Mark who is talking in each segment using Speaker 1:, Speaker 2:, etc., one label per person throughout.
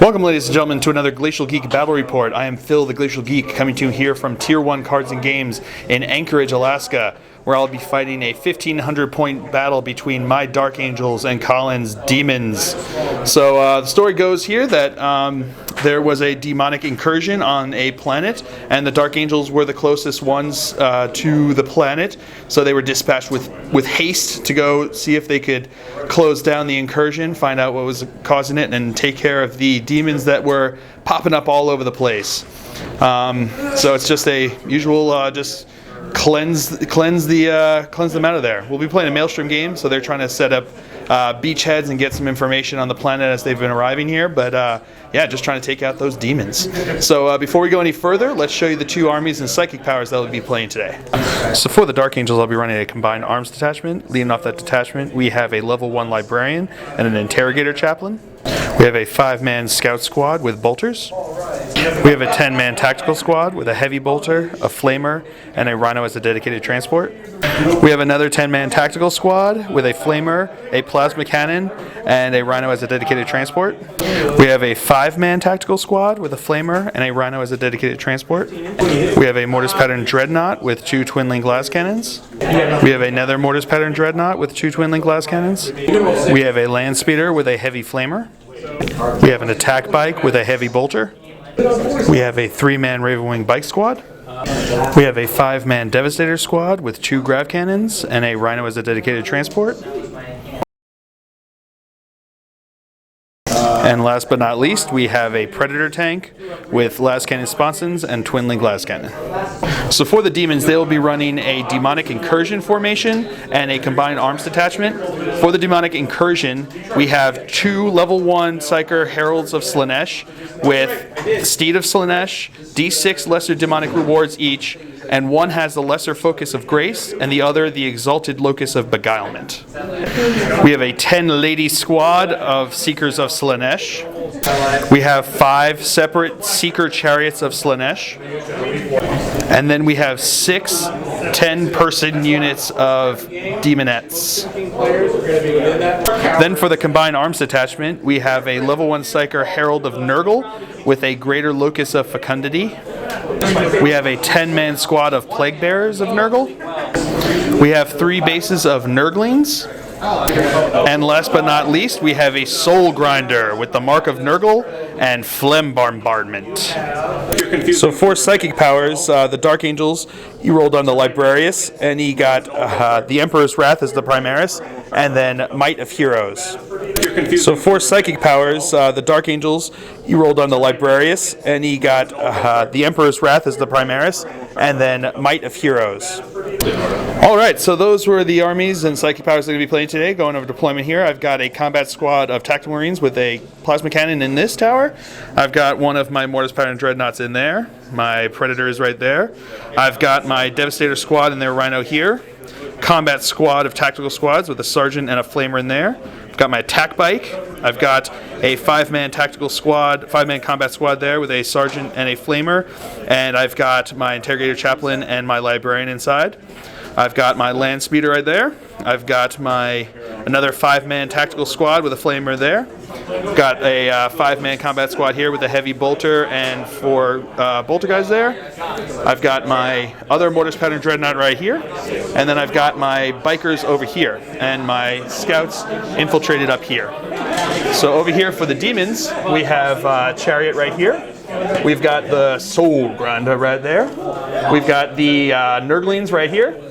Speaker 1: Welcome, ladies and gentlemen, to another Glacial Geek Battle Report. I am Phil, the Glacial Geek, coming to you here from Tier 1 Cards and Games in Anchorage, Alaska, where I'll be fighting a 1,500-point battle between my Dark Angels and Colin's Daemons. So the story goes here that there was a demonic incursion on a planet, and the Dark Angels were the closest ones to the planet, so they were dispatched with haste to go see if they could close down the incursion, find out what was causing it, and take care of the demons that were popping up all over the place. So it's just a usual just cleanse them out of there. We'll be playing a Maelstrom game, so they're trying to set up beachheads and get some information on the planet as they've been arriving here. But yeah, just trying to take out those demons. So before we go any further, let's show you the two armies and psychic powers that we'll be playing today. So for the Dark Angels, I'll be running a combined arms detachment. Leading off that detachment, we have a level 1 librarian and an interrogator chaplain. We have a 5-man scout squad with bolters. We have a 10-man tactical squad with a heavy bolter, a flamer, and a rhino as a dedicated transport. We have another 10-man tactical squad with a flamer, a plasma cannon, and a rhino as a dedicated transport. We have a 5-man tactical squad with a flamer and a rhino as a dedicated transport. We have a mortis pattern dreadnought with 2 twin-link glass cannons. We have another mortis pattern dreadnought with 2 twin-link glass cannons. We have a land speeder with a heavy flamer. We have an attack bike with a heavy bolter. We have a 3-man Ravenwing bike squad. We have a 5-man Devastator squad with 2 grav cannons and a rhino as a dedicated transport. And last but not least, we have a Predator tank with las cannon sponsons and twin-link glass cannon. So for the demons, they will be running a demonic incursion formation and a combined arms detachment. For the demonic incursion, we have 2 level 1 Psyker Heralds of Slaanesh with Steed of Slaanesh, D6 lesser demonic rewards each, and one has the lesser focus of grace and the other the exalted locus of beguilement. We have a 10-lady squad of Seekers of Slaanesh. We have 5 separate Seeker Chariots of Slaanesh. And then we have 6 10-person units of Demonettes. Then for the combined arms detachment, we have a level 1 Psyker Herald of Nurgle with a greater locus of fecundity. We have a 10-man squad of Plague Bearers of Nurgle. We have 3 bases of Nurglings. And last but not least, we have a Soul Grinder with the Mark of Nurgle and Phlegm Bombardment. So for psychic powers, the Dark Angels, he rolled on the Librarius, and he got the Emperor's Wrath as the Primaris, and then Might of Heroes. So for psychic powers, the Dark Angels, he rolled on the Librarius, and he got the Emperor's Wrath as the Primaris, and then Might of Heroes. Alright, so those were the armies and psychic powers that I'm going to be playing today. Going over deployment here, I've got a combat squad of Tactical Marines with a plasma cannon in this tower. I've got one of my mortis pattern dreadnoughts in there. My Predator is right there. I've got my Devastator squad and their Rhino here. Combat squad of tactical squads with a sergeant and a flamer in there. I've got my attack bike. I've got a 5-man tactical squad, 5-man combat squad there with a sergeant and a flamer. And I've got my interrogator chaplain and my librarian inside. I've got my land speeder right there. I've got my another 5-man tactical squad with a flamer there. I've got a 5-man combat squad here with a heavy bolter and 4 bolter guys there. I've got my other mortis pattern dreadnought right here, and then I've got my bikers over here and my scouts infiltrated up here. So over here for the demons, we have Chariot right here. We've got the Soul Grinder right there. We've got the Nurglings right here.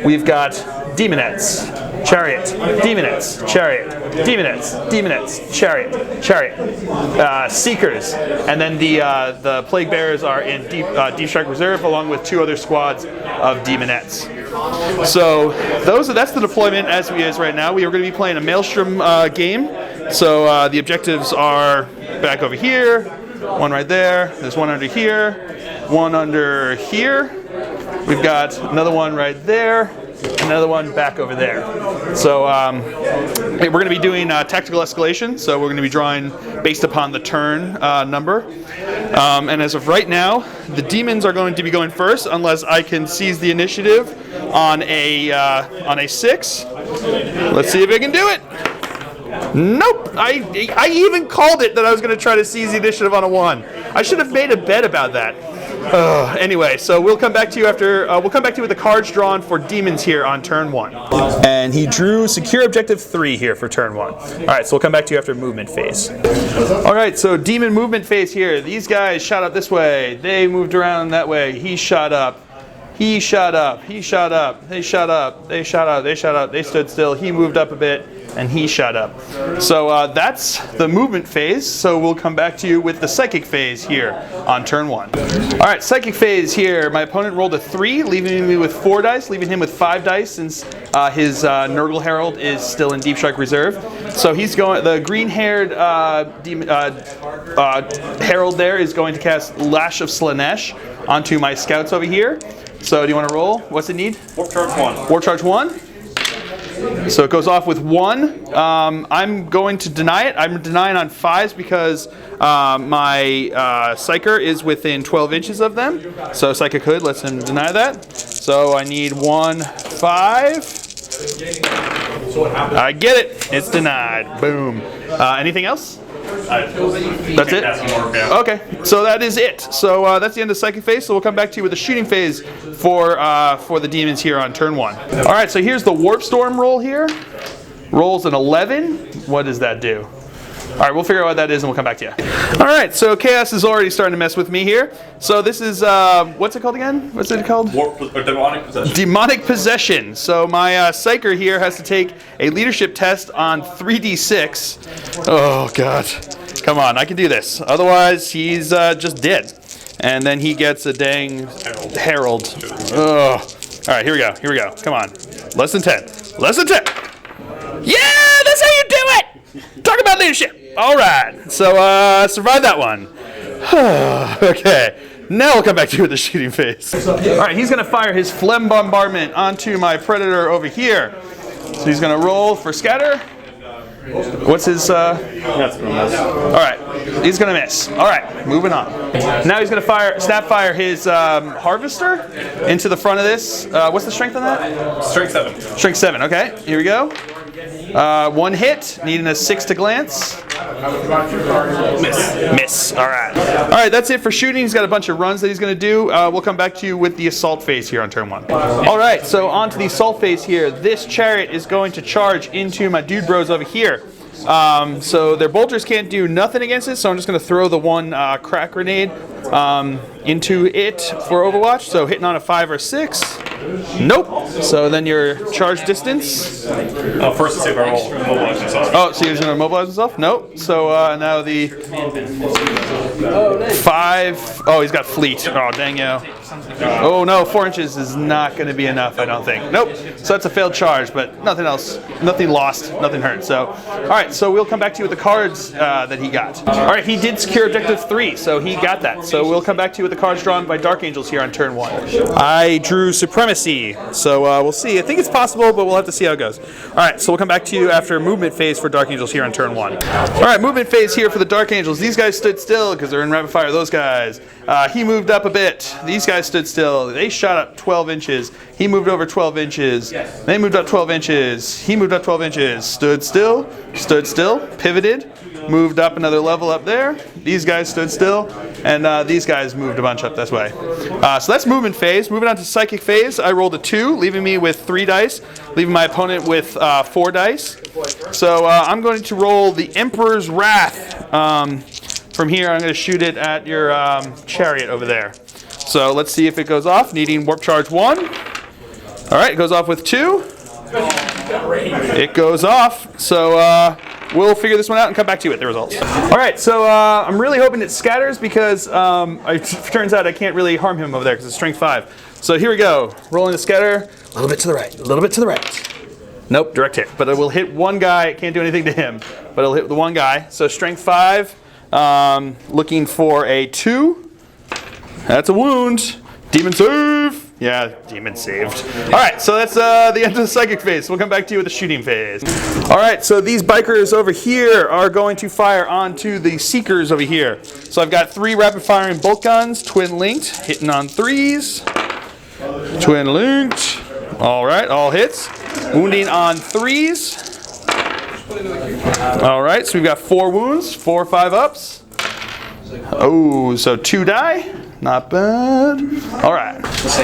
Speaker 1: We've got Demonettes, Chariot, Demonettes, Chariot, Demonettes, Demonettes, Chariot, Chariot, Seekers, and then the Plague Bearers are in Deep Strike Reserve along with 2 other squads of Demonettes. So that's the deployment as we is right now. We are going to be playing a Maelstrom game. So the objectives are back over here, one right there, there's one under here, one under here. We've got another one right there, another one back over there. So we're going to be doing tactical escalation, so we're going to be drawing based upon the turn number. And as of right now, the demons are going to be going first unless I can seize the initiative on a 6. Let's see if I can do it. Nope. I even called it that I was going to try to seize the initiative on a 1. I should have made a bet about that. Anyway, so we'll come back to you after. We'll come back to you with the cards drawn for demons here on turn 1. And he drew secure objective 3 here for turn 1. All right, so we'll come back to you after movement phase. All right, so demon movement phase here. These guys shot up this way. They moved around that way. He shot up. He shot up. He shot up. They shot up. They shot up. They shot up. They stood still. He moved up a bit. And he shot up. So that's the movement phase. So we'll come back to you with the psychic phase here on turn 1. All right, psychic phase here. My opponent rolled a 3, leaving me with 4 dice, leaving him with 5 dice since his Nurgle Herald is still in Deep Strike Reserve. So he's going. The green-haired Herald there is going to cast Lash of Slanesh onto my scouts over here. So do you want to roll? What's it need?
Speaker 2: Warp charge 1.
Speaker 1: Warp charge 1. So it goes off with 1. I'm going to deny it. I'm denying on 5s because my Psyker is within 12 inches of them. So Psyker could lets him deny that. So I need 1 5. I get it. It's denied. Boom. Anything else? That's it? Okay, so that is it. So that's the end of the psychic phase. So we'll come back to you with the shooting phase for the demons here on turn 1. All right, so here's the Warp Storm roll here. Rolls an 11. What does that do? All right, we'll figure out what that is and we'll come back to you. All right, so Chaos is already starting to mess with me here. So this is, what's it called again? What's it called?
Speaker 2: Demonic Possession.
Speaker 1: Demonic Possession. So my Psyker here has to take a leadership test on 3d6. Oh, God. Come on, I can do this. Otherwise, he's just dead. And then he gets a dang Herald. Ugh. All right, here we go. Here we go. Come on. Less than 10. Less than 10. Yeah, that's how you do it. Talk about leadership. All right. So survive that one. Okay. Now we'll come back to you with the shooting phase. All right, he's going to fire his Phlegm Bombardment onto my Predator over here. So he's going to roll for scatter. What's his,
Speaker 2: That's gonna miss.
Speaker 1: Alright, he's gonna miss. Alright, moving on. Now he's gonna snap fire his Harvester into the front of this. What's the strength on that?
Speaker 2: Strength 7.
Speaker 1: Strength 7, okay. Here we go. 1 hit, needing a 6 to glance.
Speaker 2: Miss.
Speaker 1: Miss, alright. Alright, that's it for shooting. He's got a bunch of runs that he's gonna do. We'll come back to you with the assault phase here on turn 1. Alright, so on to the assault phase here. This chariot is going to charge into my dude bros over here. So their bolters can't do nothing against it, so I'm just going to throw the 1 crack grenade into it for Overwatch. So hitting on a 5 or 6. Nope. So then your charge distance.
Speaker 2: First, let's see if I roll mobilize myself.
Speaker 1: Oh, so he's going to mobilize himself? Nope. So now the 5. Oh, he's got fleet. Oh, dang yo. Oh no, 4 inches is not going to be enough, I don't think. Nope. So that's a failed charge, but nothing else. Nothing lost. Nothing hurt. So, all right. So we'll come back to you with the cards that he got. All right. He did secure objective 3, so he got that. So we'll come back to you with the cards drawn by Dark Angels here on turn 1. I drew Supremacy. So we'll see. I think it's possible, but we'll have to see how it goes. All right. So we'll come back to you after movement phase for Dark Angels here on turn 1. All right. Movement phase here for the Dark Angels. These guys stood still because they're in rapid fire. Those guys. He moved up a bit. These guys stood still. They shot up 12 inches. He moved over 12 inches. They moved up 12 inches. He moved up 12 inches. Stood still, pivoted, moved up another level up there. These guys stood still, and these guys moved a bunch up this way. So that's movement phase. Moving on to psychic phase, I rolled a 2, leaving me with 3 dice, leaving my opponent with 4 dice. So I'm going to roll the Emperor's Wrath. From here, I'm going to shoot it at your chariot over there. So let's see if it goes off, needing warp charge 1. All right, it goes off with 2. It goes off. So we'll figure this one out and come back to you with the results. All right, so I'm really hoping it scatters because it turns out I can't really harm him over there because it's strength 5. So here we go. Rolling the scatter. A little bit to the right, a little bit to the right. Nope, direct hit. But it will hit one guy. It can't do anything to him. But it'll hit the one guy. So strength 5. Looking for a 2. That's a wound. Demon save. Yeah, demon saved. All right, so that's the end of the psychic phase. We'll come back to you with the shooting phase. All right, so these bikers over here are going to fire onto the seekers over here. So I've got 3 rapid firing bolt guns, twin linked, hitting on 3s. Twin linked. All right, all hits. Wounding on 3s. All right, so we've got 4 wounds, 4 or 5 ups. Oh, so 2 die. Not bad. All right.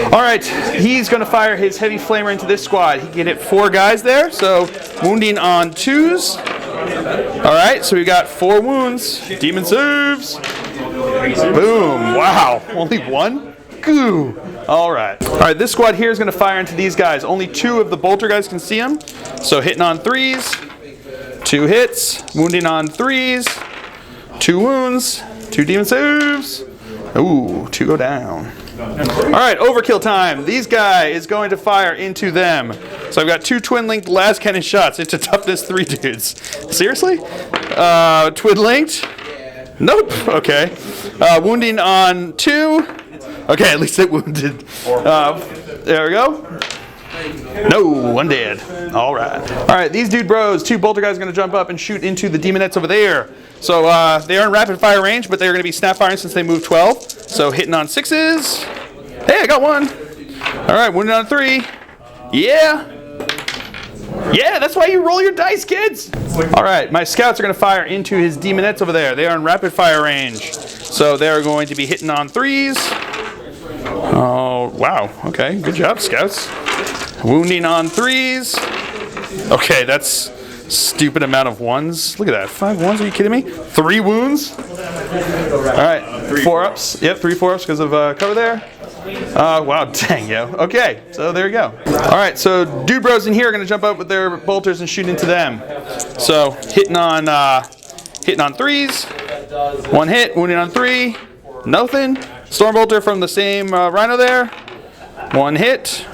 Speaker 1: All right, he's going to fire his heavy flamer into this squad. He can hit 4 guys there, so wounding on 2s. All right, so we got 4 wounds. Demon saves. Boom. Wow. Only 1? Goo. All right. All right, this squad here is going to fire into these guys. Only 2 of the bolter guys can see them. So hitting on 3s. 2 hits. Wounding on 3s. 2 wounds. 2 demon saves. Ooh, 2 go down. All right, overkill time. These guy is going to fire into them. So I've got 2 twin-linked las cannon shots into toughness 3 dudes. Seriously? Twin-linked? Nope. Okay. Wounding on 2. Okay, at least it wounded. There we go. No, 1 dead. All right. All right, these dude bros, 2 bolter guys are going to jump up and shoot into the demonettes over there. So they are in rapid fire range, but they're going to be snap firing since they moved 12. So hitting on 6s. Hey, I got 1. All right, wounded on 3. Yeah. Yeah, that's why you roll your dice, kids. All right, my scouts are going to fire into his demonettes over there. They are in rapid fire range. So they're going to be hitting on 3s. Oh, wow. Okay, good job, scouts. Wounding on 3s. Okay, that's stupid amount of 1s. Look at that. 5 1s? Are you kidding me? 3 wounds? All right. 4 ups. Yep, 3 4 ups because of cover there. Wow, dang, yo. Okay, so there you go. All right, so dude bros in here are going to jump up with their bolters and shoot into them. So hitting on 3s. 1 hit, wounding on 3. Nothing. Storm bolter from the same rhino there. 1 hit.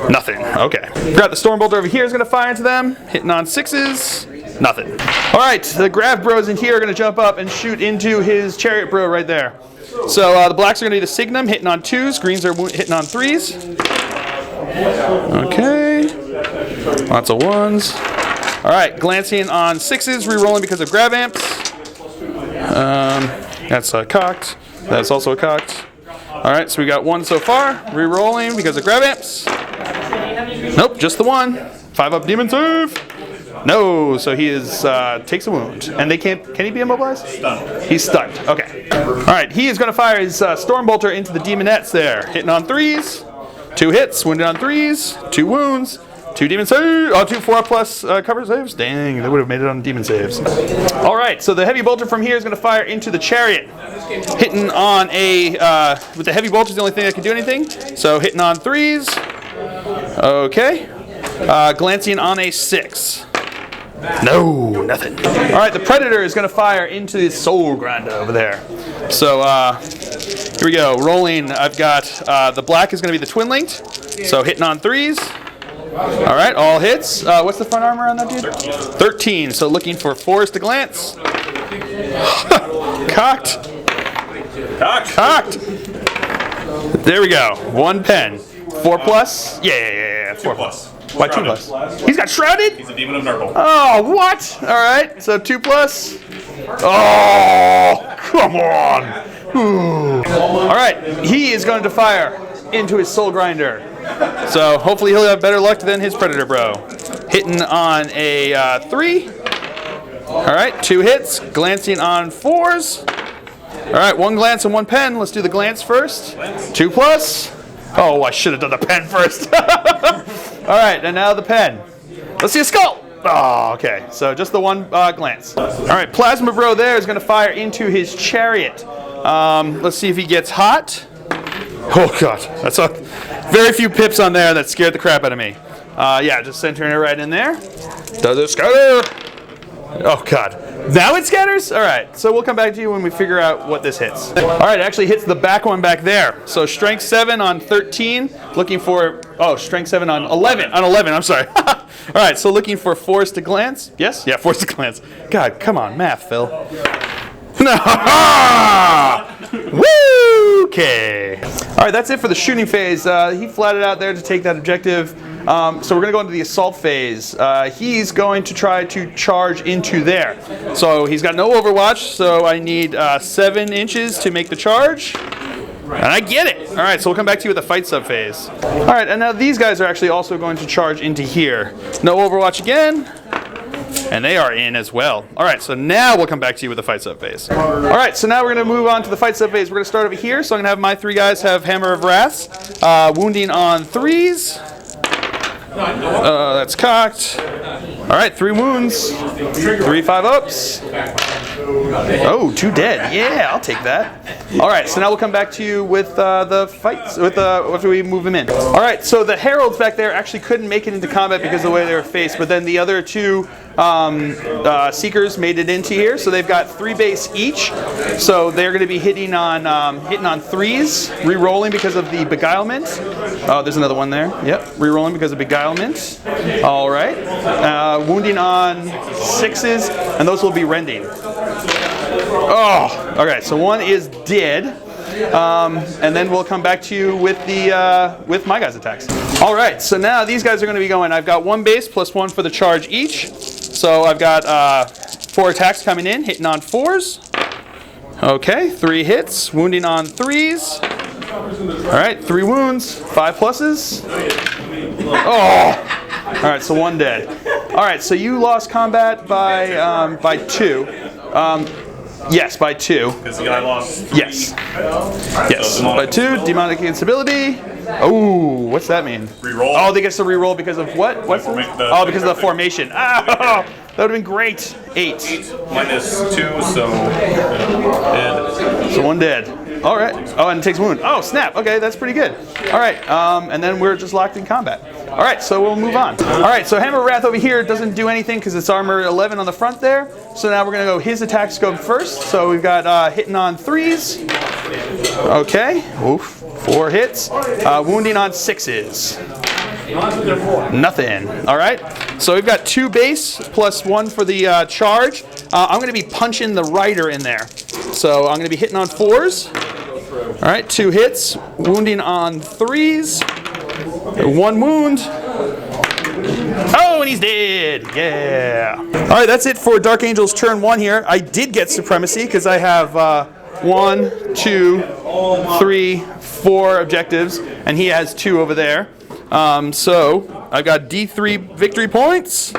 Speaker 1: Nothing. Okay. Got the storm bolter over here is going to fire into them. Hitting on 6s. Nothing. All right. The grav bros in here are going to jump up and shoot into his chariot bro right there. So the blacks are going to do the signum, hitting on 2s. Greens are hitting on 3s. Okay. Lots of 1s. All right. Glancing on 6s, re-rolling because of grav amps. That's cocked. That's also cocked. All right, so we got 1 so far. Re-rolling because of grab amps. Nope, just the 1. 5 up demon save. No, so he is takes a wound, and they can't. Can he be immobilized?
Speaker 2: Stunned.
Speaker 1: He's stunned. Okay. All right, he is going to fire his storm bolter into the demonettes there, hitting on 3s. 2 hits, wounded on 3s. 2 wounds. 2 demon saves. Oh, 2 4 plus cover saves. Dang, they would have made it on demon saves. All right, so the heavy bolter from here is going to fire into the chariot, hitting on a with the heavy bolter is the only thing that can do anything. So hitting on 3s. Okay. Glancing on a 6. No, nothing. All right, the predator is going to fire into the soul grinder over there. So here we go. Rolling. I've got the black is going to be the twin linked. So hitting on 3s. All right, all hits. What's the front armor on that dude? 13. So looking for 4s to glance. Cocked. Cocked. There we go. 1 pen. 4 plus? Yeah. 4 plus. Why 2 plus? He's got shrouded?
Speaker 2: He's a demon of Nurgle.
Speaker 1: Oh, what? All right, so 2 plus. Oh, come on. Ooh. All right, he is going to fire into his soul grinder. So hopefully he'll have better luck than his predator bro. Hitting on a 3. All right, 2 hits. Glancing on 4s. All right, 1 glance and 1 pen. Let's do the glance first. 2 plus. Oh, I should have done the pen first. All right, and now the pen. Let's see a skull. Oh, okay. So just the 1 glance. All right, Plasma Bro there is going to fire into his chariot. Let's see if he gets hot. Oh, God. That's a very few pips on there that scared the crap out of me. Yeah, just centering it right in there. Does it scatter? Oh, God. Now it scatters? All right, so we'll come back to you when we figure out what this hits. All right, it actually hits the back one back there. So strength 7 on 13, looking for, strength 7 on 11. On 11, I'm sorry. All right, so looking for 4s to glance. Yes? Yeah, 4s to glance. God, come on, math, Phil. No! Woo! Okay. All right, that's it for the shooting phase. He flatted out there to take that objective. So we're going to go into the assault phase. He's going to try to charge into there. So he's got no overwatch, so I need 7 inches to make the charge. And I get it. All right, so we'll come back to you with the fight sub phase. All right, and now these guys are actually also going to charge into here. No overwatch again. And they are in as well. All right, so now we'll come back to you with the fight sub phase. All right, so now we're going to move on to the fight sub phase. We're going to start over here. So I'm going to have my 3 guys have Hammer of Wraths, wounding on 3s. That's cocked. All right, 3 wounds, 3 5-ups. Oh, 2 dead. Yeah, I'll take that. All right, so now we'll come back to you with the fights, after we move them in. All right, so the heralds back there actually couldn't make it into combat because of the way they were faced, but then the other 2 seekers made it into here, so they've got 3 base each. So they're going to be hitting on 3s, re-rolling because of the beguilement. Oh, there's another one there. Yep, re-rolling because of beguilement. All right, wounding on 6s, and those will be rending. Oh, okay. So 1 is dead, and then we'll come back to you with the with my guys' attacks. All right. So now these guys are going to be going. I've got 1 base plus 1 for the charge each. So I've got 4 attacks coming in, hitting on 4s. Okay, 3 hits, wounding on 3s. All right, 3 wounds, 5 pluses. Oh. All right, so 1 dead. All right, so you lost combat by 2. Yes, by 2.
Speaker 2: Because the guy lost 3.
Speaker 1: Yes. Yes, so by 2. Demonic instability. Oh, what's that mean?
Speaker 2: Reroll.
Speaker 1: Oh, they get to reroll because of what? What's oh, because of the formation. Ah, that would have been great. 8.
Speaker 2: 8 minus 2, so dead.
Speaker 1: So 1 dead. All right. Oh, and it takes wound. Oh, snap. Okay, that's pretty good. All right, and then we're just locked in combat. All right, so we'll move on. All right, so Hammer of Wrath over here doesn't do anything because it's armor 11 on the front there. So now we're going to go his attacks go first. So we've got hitting on 3s. Okay. Oof. 4 hits. Wounding on 6s. Nothing. All right. So we've got 2 base plus 1 for the charge. I'm going to be punching the rider in there. So I'm going to be hitting on 4s. All right. 2 hits. Wounding on 3s. 1 wound. Oh, and he's dead. Yeah. All right. That's it for Dark Angel's turn 1 here. I did get supremacy because I have 1, 2, 3, 4 objectives, and he has 2 over there. So I've got D3 victory points.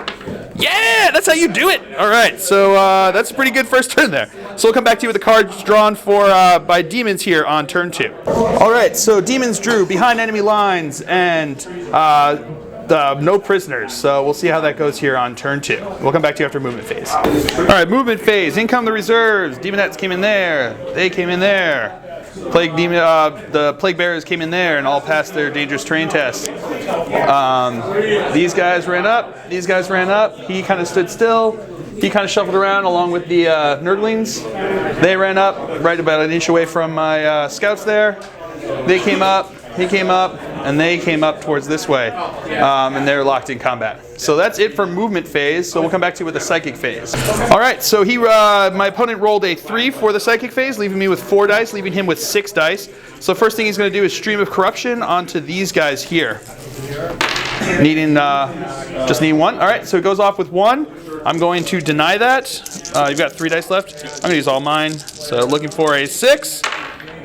Speaker 1: Yeah, that's how you do it. All right, so that's a pretty good first turn there. So we'll come back to you with the cards drawn for by Demons here on turn 2. All right, so Demons drew behind enemy lines and no prisoners. So we'll see how that goes here on turn 2. We'll come back to you after movement phase. All right, movement phase. In come the reserves. Demonettes came in there. They came in there. The Plague Bearers came in there and all passed their dangerous terrain test. These guys ran up. These guys ran up. He kind of stood still. He kind of shuffled around along with the Nurglings. They ran up right about an inch away from my scouts there. They came up. He came up, and they came up towards this way, and they're locked in combat. So that's it for movement phase. So we'll come back to you with the psychic phase. All right. So my opponent rolled a 3 for the psychic phase, leaving me with 4 dice, leaving him with 6 dice. So first thing he's going to do is Stream of Corruption onto these guys here. Just needing 1. All right. So it goes off with 1. I'm going to deny that. You've got 3 dice left. I'm going to use all mine. So looking for a 6.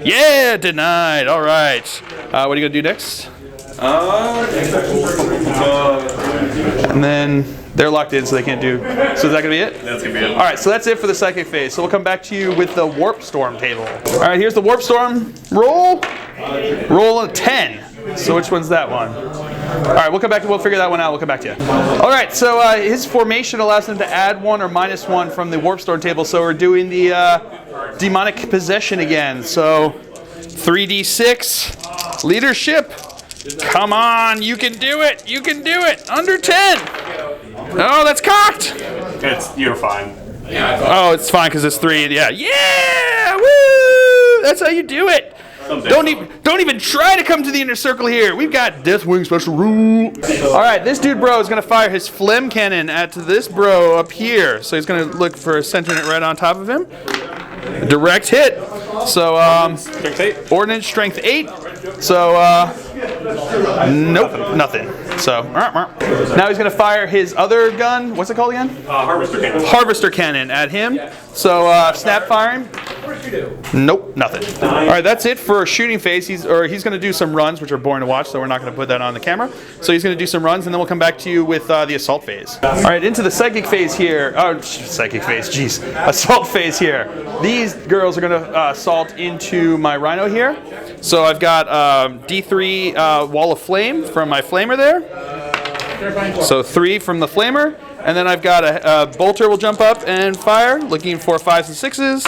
Speaker 1: Yeah, denied. All right. What are you going to do next? And then they're locked in, so they can't do. So is that going to be it?
Speaker 2: That's going to be it.
Speaker 1: All right, so that's it for the psychic phase. So we'll come back to you with the Warp Storm table. All right, here's the Warp Storm roll. Roll a 10. So which one's that one? All right, we'll come back. We'll figure that one out. We'll come back to you. All right, so his formation allows him to add 1 or minus 1 from the Warp Storm table. So we're doing the demonic possession again. So 3d6 leadership. Come on, you can do it. You can do it. Under 10. Oh, that's cocked.
Speaker 2: You're fine.
Speaker 1: Oh, it's fine because it's 3. Yeah. Yeah. Woo! That's how you do it. Don't even try to come to the inner circle here. We've got Deathwing special rule. All right, this dude bro is going to fire his phlegm cannon at this bro up here. So he's going to look for centering it right on top of him. Direct hit. So
Speaker 2: Strength 8.
Speaker 1: ordnance strength 8. So nope, nothing. So now he's going to fire his other gun. What's it called again?
Speaker 2: Harvester cannon.
Speaker 1: Harvester cannon at him. So snap firing. Nope, nothing. All right, that's it for shooting phase. He's going to do some runs, which are boring to watch, so we're not going to put that on the camera. So he's going to do some runs, and then we'll come back to you with the assault phase. All right, into the psychic phase here. Oh, psychic phase, jeez. Assault phase here. These girls are going to assault into my rhino here. So I've got D3 Wall of Flame from my flamer there. So 3 from the flamer. And then I've got a bolter will jump up and fire, looking for 5s and 6s.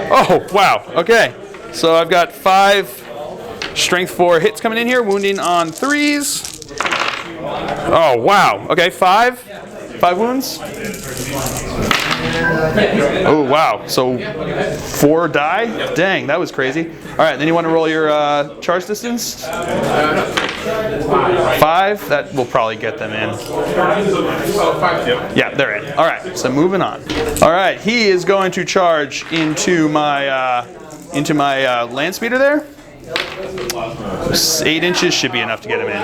Speaker 1: Oh, wow. Okay. So I've got 5 strength 4 hits coming in here, wounding on 3s. Oh, wow. Okay, 5 wounds. Oh, wow. So 4 die? Dang, that was crazy. All right, then you want to roll your charge distance? 5. That will probably get them in. Yeah, they're in. All right, so moving on. All right, he is going to charge into my land speeder there. 8 inches should be enough to get him in.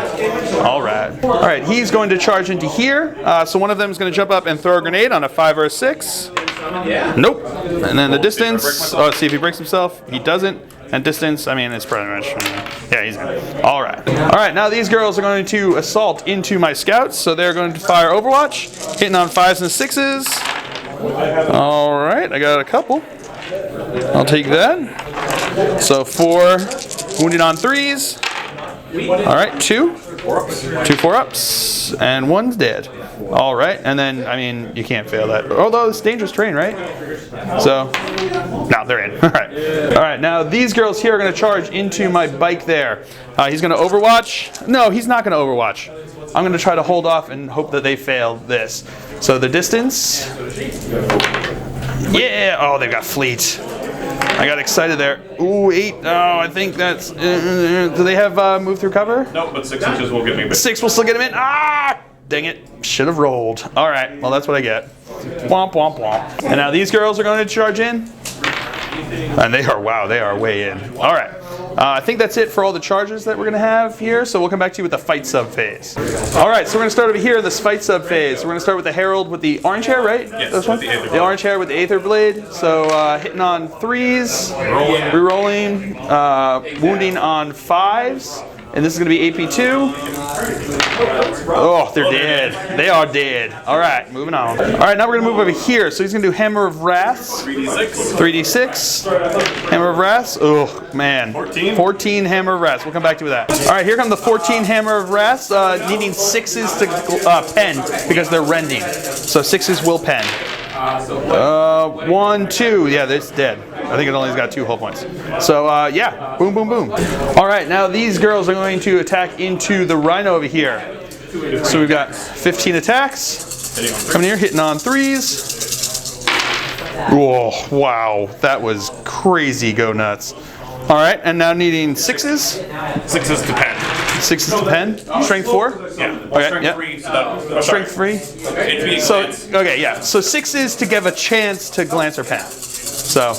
Speaker 1: All right. All right, he's going to charge into here. So one of them is going to jump up and throw a grenade on a 5 or a 6. Nope. And then the distance. Oh, let's see if he breaks himself. He doesn't. And distance, I mean, it's pretty much. Yeah, he's in. All right. All right, now these girls are going to assault into my scouts. So they're going to fire Overwatch, hitting on 5s and 6s. All right, I got a couple. I'll take that. So 4 wounded on 3s. All right, 2 4-ups, and 1's dead. All right, and then, I mean, you can't fail that. Although it's dangerous terrain, right? So, no, they're in. All right. All right, now these girls here are going to charge into my bike there. He's going to Overwatch. No, he's not going to Overwatch. I'm going to try to hold off and hope that they fail this. So the distance. Yeah, oh, they've got fleet. I got excited there. Ooh, 8. Oh, I think that's. Do they have move through cover?
Speaker 2: No, but 6 inches will get me.
Speaker 1: 6 will still get him in. Ah! Dang it. Should have rolled. All right. Well, that's what I get. Womp, womp, womp. And now these girls are going to charge in. And they are, wow, they are way in. All right. I think that's it for all the charges that we're going to have here. So we'll come back to you with the fight sub phase. All right. So we're going to start over here, this fight sub phase. We're going to start with the Herald with the orange hair, right?
Speaker 2: Yes,
Speaker 1: this one? The orange hair with the Aether Blade. So hitting on 3s, rerolling, wounding on 5s. And this is going to be AP2. Oh, they're dead. They are dead. All right, moving on. All right, now we're going to move over here. So he's going to do Hammer of Wraths. 3d6. Hammer of Wraths. Oh, man. 14 Hammer of Wraths. We'll come back to that. All right, here come the 14 Hammer of Wraths, needing 6s to pen because they're rending. So 6s will pen. 1, 2. Yeah, it's dead. I think it only's got 2 hull points. So, yeah. Boom, boom, boom. All right, now these girls are going to attack into the Rhino over here. So we've got 15 attacks. Coming here, hitting on 3s. Whoa, wow. That was crazy go nuts. All right, and now needing 6s.
Speaker 2: 6s to pen.
Speaker 1: 6s to pen. Strength 4?
Speaker 2: Yeah.
Speaker 1: Okay,
Speaker 2: Strength
Speaker 1: yeah.
Speaker 2: 3. So
Speaker 1: Strength 3? So, okay, yeah. So 6s to give a chance to glance or pen. So,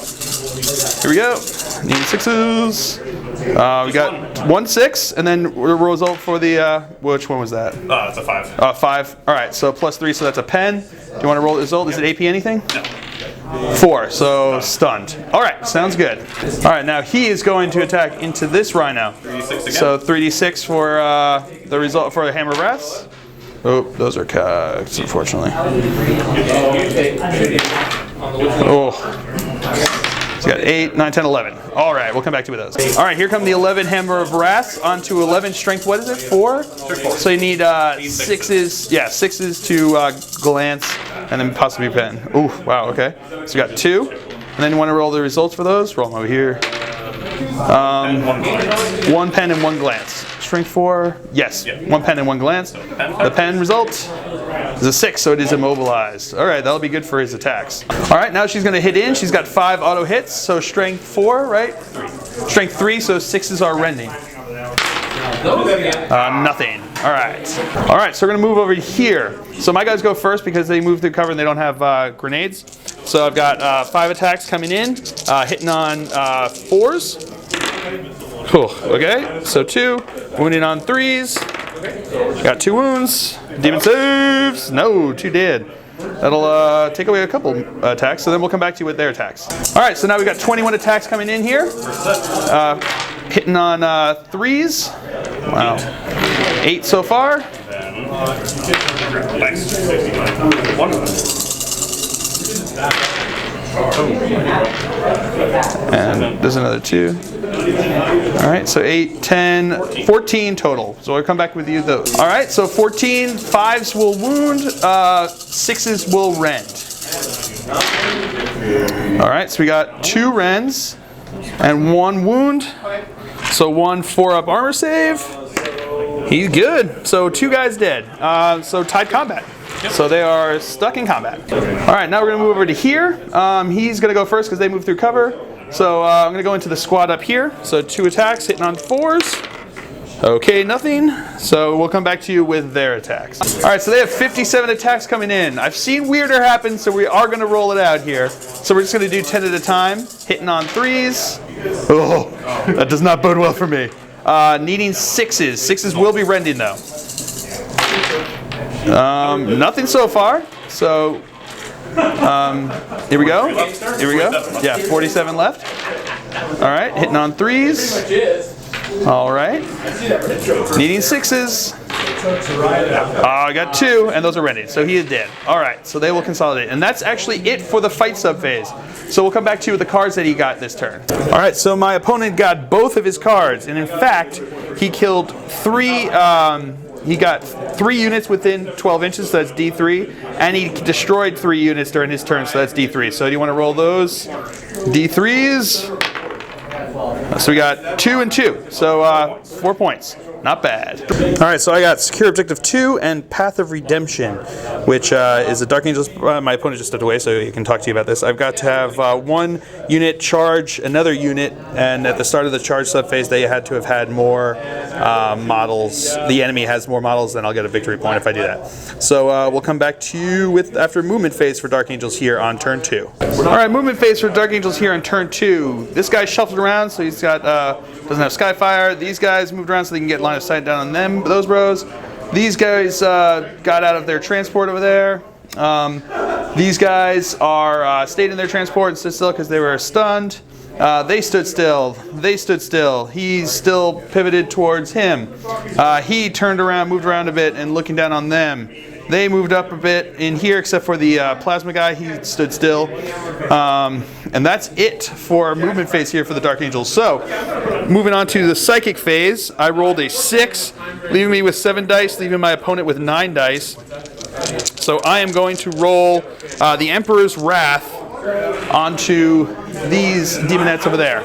Speaker 1: here we go. Need 6s. We got 1 6, and then the result for the, which one was that?
Speaker 2: It's a 5.
Speaker 1: 5. All right, so +3, so that's a pen. Do you want to roll the result? Is it AP anything?
Speaker 2: No.
Speaker 1: 4, so stunned. All right, sounds good. All right, now he is going to attack into this Rhino.
Speaker 2: 3d6 again.
Speaker 1: So 3d6 for the result for the Hammer of Wraths. Oh, those are cocked, unfortunately. Oh. So you got 8, 9, 10, 11. All right, we'll come back to those. All right, here come the 11 Hammer of Wraths onto 11 strength. What is it? 4? So you need 6s. Yeah, 6s to glance and then possibly pen. Ooh, wow. Okay. So you got 2, and then you want to roll the results for those. Roll them over here. 1 pen and 1 glance. Strength 4. Yes. 1 pen and 1 glance. The pen result is a 6, so it is immobilized. All right, that'll be good for his attacks. All right, now she's going to hit in. She's got 5 auto hits, so strength 4, right? Strength 3, so 6s are rending. Nothing. All right. All right, so we're going to move over here. So my guys go first because they move through cover and they don't have grenades. So I've got 5 attacks coming in, hitting on 4s. Cool. Okay, so 2, wounding on 3s. Got 2 wounds. Demon saves. No, 2 dead. That'll take away a couple attacks, so then we'll come back to you with their attacks. All right, so now we've got 21 attacks coming in here. Hitting on 3s. Wow. 8 so far. And there's another 2. All right, so 8, 10, 14 total. So we'll come back with you those. All right, so 14, 5s will wound, 6s will rend. All right, so we got 2 rends and 1 wound. So 1 4-up armor save. He's good. So 2 guys dead. So tied combat. So they are stuck in combat. All right, now we're gonna move over to here. He's gonna go first because they move through cover. So I'm gonna go into the squad up here. So 2 attacks, hitting on 4s. Okay, nothing. So we'll come back to you with their attacks. All right, so they have 57 attacks coming in. I've seen weirder happen, so we are gonna roll it out here. So we're just gonna do 10 at a time, hitting on 3s. Oh, that does not bode well for me. Needing 6s. 6s will be rending though. Nothing so far. So here we go. Here we go. Yeah, 47 left. All right, hitting on 3s. All right. Needing 6s. I got 2, and those are rending. So he is dead. All right, so they will consolidate. And that's actually it for the fight subphase. So we'll come back to you with the cards that he got this turn. All right, so my opponent got both of his cards. And in fact, he killed 3... he got 3 units within 12 inches, so that's D3, and he destroyed 3 units during his turn, so that's D3. So do you want to roll those D3s? So we got 2 and 2, so 4 points. Not bad. All right, so I got Secure Objective 2 and Path of Redemption, which is a Dark Angels. My opponent just stepped away, so he can talk to you about this. I've got to have 1 unit charge another unit, and at the start of the charge subphase, they had to have had more models. The enemy has more models, then I'll get a victory point if I do that. So we'll come back to you with after movement phase for Dark Angels here on turn 2. All right, movement phase for Dark Angels here on turn 2. This guy shuffled around, so he's got doesn't have Skyfire. These guys moved around so they can get line of sight down on them, those bros. These guys got out of their transport over there. These guys are stayed in their transport and stood still because they were stunned. They stood still. They stood still. He's still pivoted towards him. He turned around, moved around a bit, and looking down on them. They moved up a bit in here, except for the plasma guy. He stood still. And that's it for movement phase here for the Dark Angels. So, moving on to the psychic phase, I rolled a 6, leaving me with 7 dice, leaving my opponent with 9 dice. So I am going to roll the Emperor's Wrath onto these demonettes over there.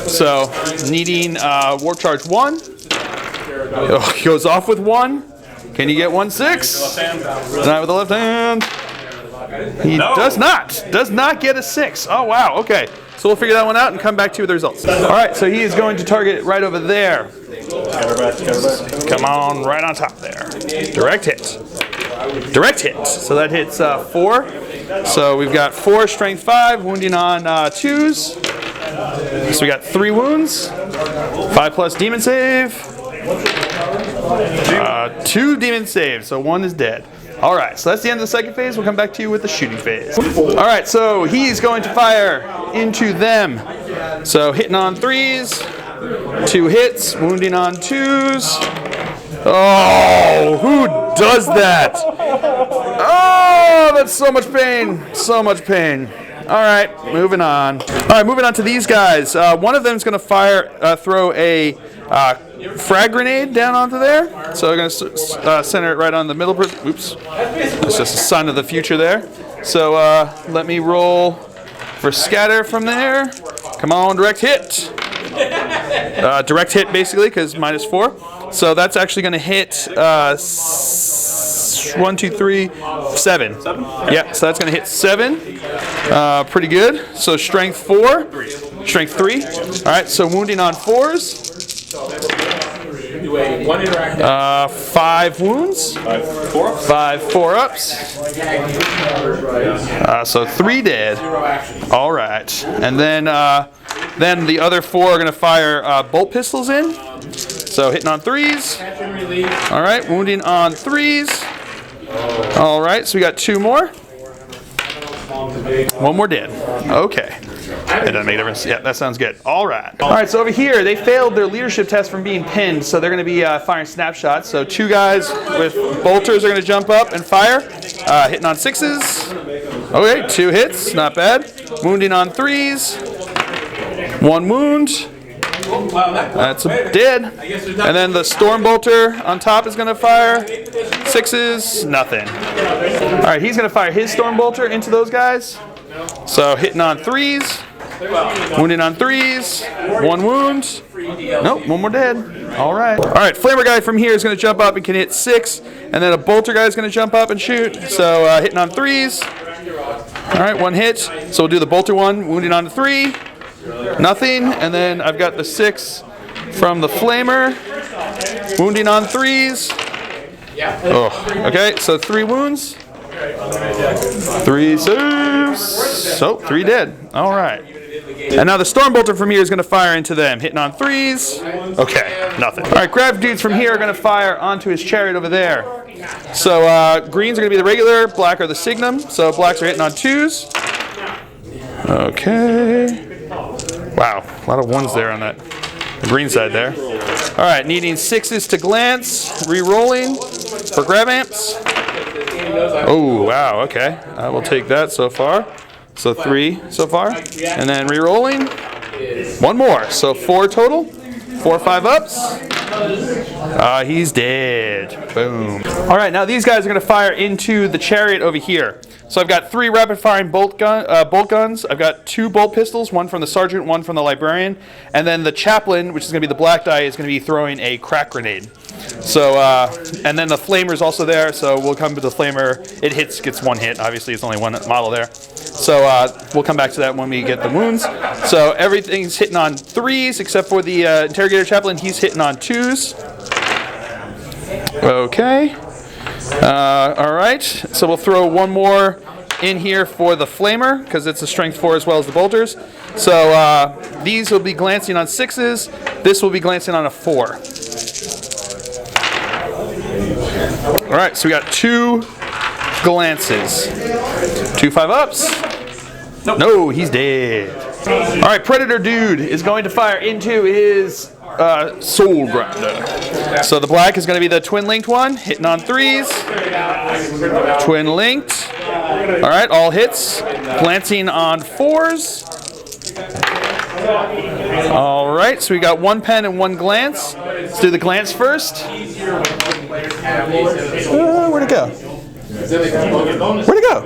Speaker 1: So, needing Warp Charge 1. Oh, he goes off with 1. Can you get 1 6? Deny with the left hand. He does not get a 6. Oh wow, okay. So we'll figure that one out and come back to you with the results. Alright, so he is going to target it right over there. Come on, right on top there. Direct hit. Direct hit. So that hits 4. So we've got 4, strength 5, wounding on 2s. So we got 3 wounds. 5 plus demon save. 2 demon saves, so 1 is dead. Alright, so that's the end of the second phase. We'll come back to you with the shooting phase. Alright, so he's going to fire into them. So hitting on 3s, 2 hits, wounding on 2s. Oh, who does that? Oh, that's so much pain. So much pain. Alright, moving on. Alright, moving on to these guys. One of them is going to throw a frag grenade down onto there. So we're going to center it right on the middle. Oops. That's just a sign of the future there. So let me roll for scatter from there. Come on, direct hit. Direct hit basically because -4. So that's actually going to hit 1, 2, 3, 7. Yeah, so that's going to hit 7. Pretty good. So strength 4. Strength 3. All right, so wounding on 4s. 5 wounds. 5 4-ups. So 3 dead. All right, and then the other 4 are going to fire bolt pistols in. So hitting on 3s. All right, wounding on 3s. All right, so we got 2 more. 1 more dead. Okay. It doesn't make a difference. Yeah, that sounds good. All right. All right, so over here, they failed their leadership test from being pinned, so they're going to be firing snapshots. So 2 guys with bolters are going to jump up and fire, hitting on 6s. Okay, 2 hits, not bad. Wounding on 3s. 1 wound. That's dead. And then the storm bolter on top is going to fire. 6s, nothing. All right, he's going to fire his storm bolter into those guys. So hitting on 3s, wounding on 3s, 1 wound. Nope, 1 more dead. All right. All right, flamer guy from here is going to jump up and can hit 6, and then a bolter guy is going to jump up and shoot. So hitting on 3s. All right, 1 hit. So we'll do the bolter one, wounding on 3. Nothing, and then I've got the 6 from the flamer, wounding on 3s. Oh, okay, so 3 wounds, 3 saves, so 3 dead. All right, and now the storm bolter from here is going to fire into them, hitting on 3s. Okay, nothing. All right, grav dudes from here are going to fire onto his chariot over there. So greens are going to be the regular, black are the signum. So blacks are hitting on 2s. Okay. Wow, a lot of 1s there on that green side there. All right, needing 6s to glance, re-rolling for grab amps. Oh, wow, okay. I will take that so far. So 3 so far. And then re-rolling. 1 more, so 4 total. 4 5-ups. He's dead. Boom. All right, now these guys are going to fire into the chariot over here. So I've got 3 rapid-firing bolt guns. I've got 2 bolt pistols, 1 from the sergeant, 1 from the librarian, and then the chaplain, which is going to be the black die, is going to be throwing a crack grenade. So, and then the flamer is also there. So we'll come to the flamer. It gets 1 hit. Obviously, it's only 1 model there. So we'll come back to that when we get the wounds. So everything's hitting on 3s except for the interrogator chaplain. He's hitting on 2s. Okay. All right, so we'll throw 1 more in here for the flamer because it's a strength 4 as well as the bolters. So these will be glancing on 6s. This will be glancing on a 4. All right, so we got 2 glances. 2 5-ups. Nope. No, he's dead. All right, predator dude is going to fire into his soul grinder. So the black is going to be the twin linked one, hitting on 3s. Twin linked. All right, all hits. Glancing on 4s. All right, so we got 1 pen and 1 glance. Let's do the glance first. Where'd it go? Where'd it go?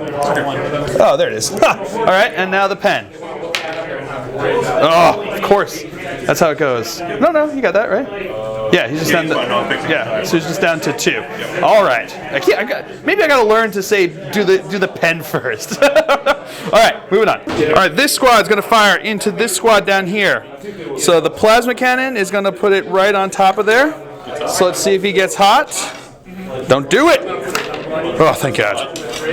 Speaker 1: Oh, there it is. All right, and now the pen. Oh, of course. That's how it goes. No, you got that right. Yeah, he's just down. Yeah, so he's just down to 2. All right. Maybe I got to learn to say do the pen first. All right, moving on. All right, this squad is going to fire into this squad down here. So the plasma cannon is going to put it right on top of there. So let's see if he gets hot. Don't do it. Oh, thank God.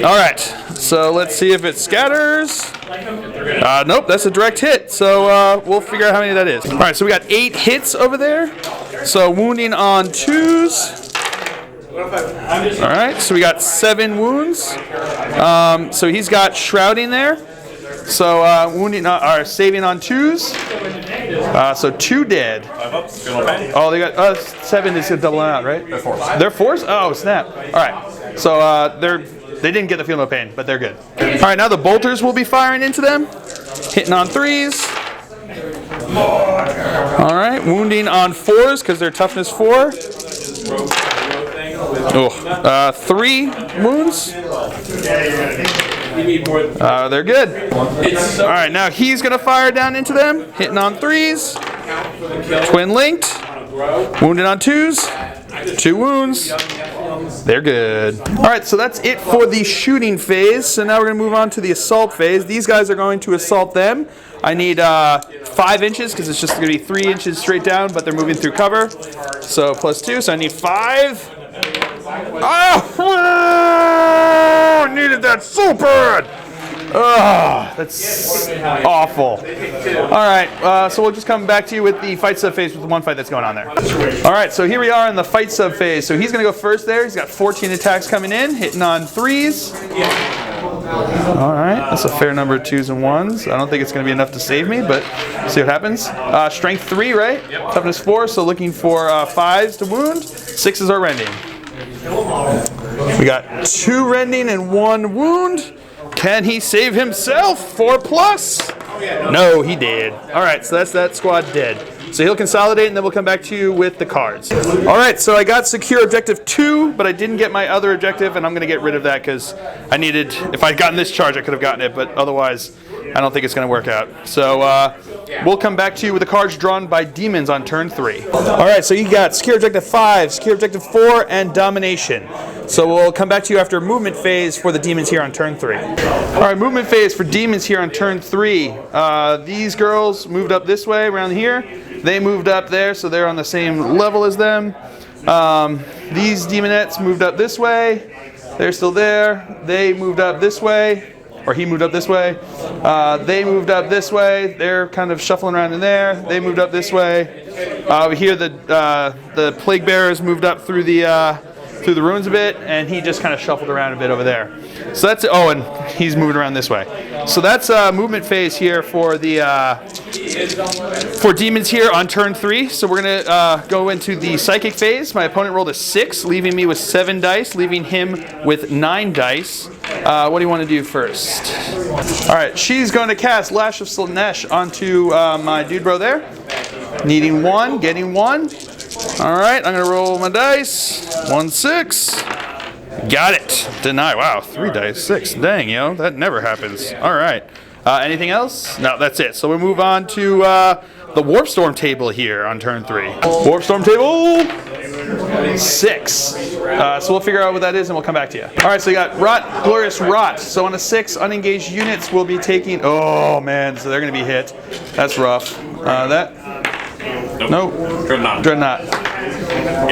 Speaker 1: All right, so let's see if it scatters. Nope, that's a direct hit. So we'll figure out how many that is. All right, so we got 8 hits over there. So wounding on 2s. All right, so we got 7 wounds. So he's got shrouding there. So wounding or saving on 2s. So 2 dead. Oh, they got 7 is doubling out, right? They're 4s. They're 4s? Oh, snap. All right. So they didn't get the feel no pain, but they're good. All right, now the bolters will be firing into them, hitting on 3s. All right, wounding on 4s because they're toughness 4. Oh, 3 wounds. They're good. All right, now he's going to fire down into them, hitting on 3s. Twin linked. Wounded on 2s. 2 wounds. They're good. All right, so that's it for the shooting phase. So now we're going to move on to the assault phase. These guys are going to assault them. I need 5 inches because it's just going to be 3 inches straight down, but they're moving through cover. So +2, so I need 5. Oh, I needed that so bad. Oh, that's awful. All right, so we'll just come back to you with the fight sub phase with the one fight that's going on there. All right, so here we are in the fight sub phase. So he's going to go first there. He's got 14 attacks coming in, hitting on 3s. All right, that's a fair number of 2s and 1s. I don't think it's going to be enough to save me, but see what happens. Strength 3, right? Toughness 4, so looking for 5s to wound. 6s are rending. We got 2 rending and 1 wound. Can he save himself? 4+? No, he did. All right, so that's that squad dead. So he'll consolidate, and then we'll come back to you with the cards. All right, so I got secure objective 2, but I didn't get my other objective, and I'm going to get rid of that because I needed, if I'd gotten this charge, I could have gotten it, but otherwise, I don't think it's going to work out. So we'll come back to you with the cards drawn by Demons on turn 3. All right, so you got secure objective 5, secure objective 4, and domination. So we'll come back to you after movement phase for the Demons here on turn 3. All right, movement phase for Demons here on turn 3. These girls moved up this way around here. They moved up there, so they're on the same level as them. These demonettes moved up this way. They're still there. They moved up this way, or he moved up this way. They moved up this way. They're kind of shuffling around in there. They moved up this way. We hear the plague bearers moved up through the ruins a bit, and he just kind of shuffled around a bit over there. So that's it. Oh, and he's moving around this way. So that's movement phase here for the for Demons here on turn 3. So we're gonna go into the psychic phase. My opponent rolled a 6, leaving me with 7 dice, leaving him with 9 dice. What do you want to do first? All right, she's going to cast Lash of Slanesh onto my dude bro there. Needing 1, getting 1. All right, I'm gonna roll my dice. 1, 6. Got it. Deny. Wow, 3 dice, 6. Dang, yo, that never happens. All right. Anything else? No, that's it. So we move on to the Warp Storm table here on turn 3. Warp Storm table 6. So we'll figure out what that is and we'll come back to you. All right, so you got Rot, Glorious Rot. So on a 6, unengaged units will be taking. Oh man, so they're gonna be hit. That's rough. Nope.
Speaker 2: Dreadnought.
Speaker 1: Dreadnought.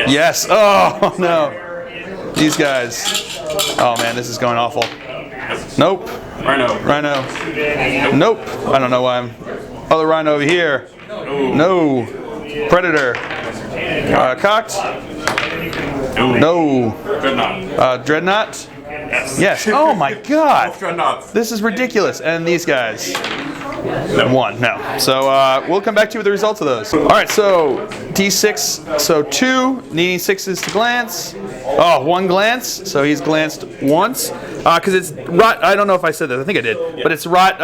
Speaker 1: Yes. Oh no. These guys. Oh man, this is going awful. Nope. Rhino. Nope. I don't know why I'm. Other Rhino over here. No. Predator. Cocked. No. Dreadnought. Yes. Oh my God. This is ridiculous. And these guys. 1. No. So we'll come back to you with the results of those. All right. So D6. So 2. Needing 6s to glance. Oh, 1 glance. So he's glanced once. Because it's Rot. I don't know if I said that. I think I did. But it's Rot.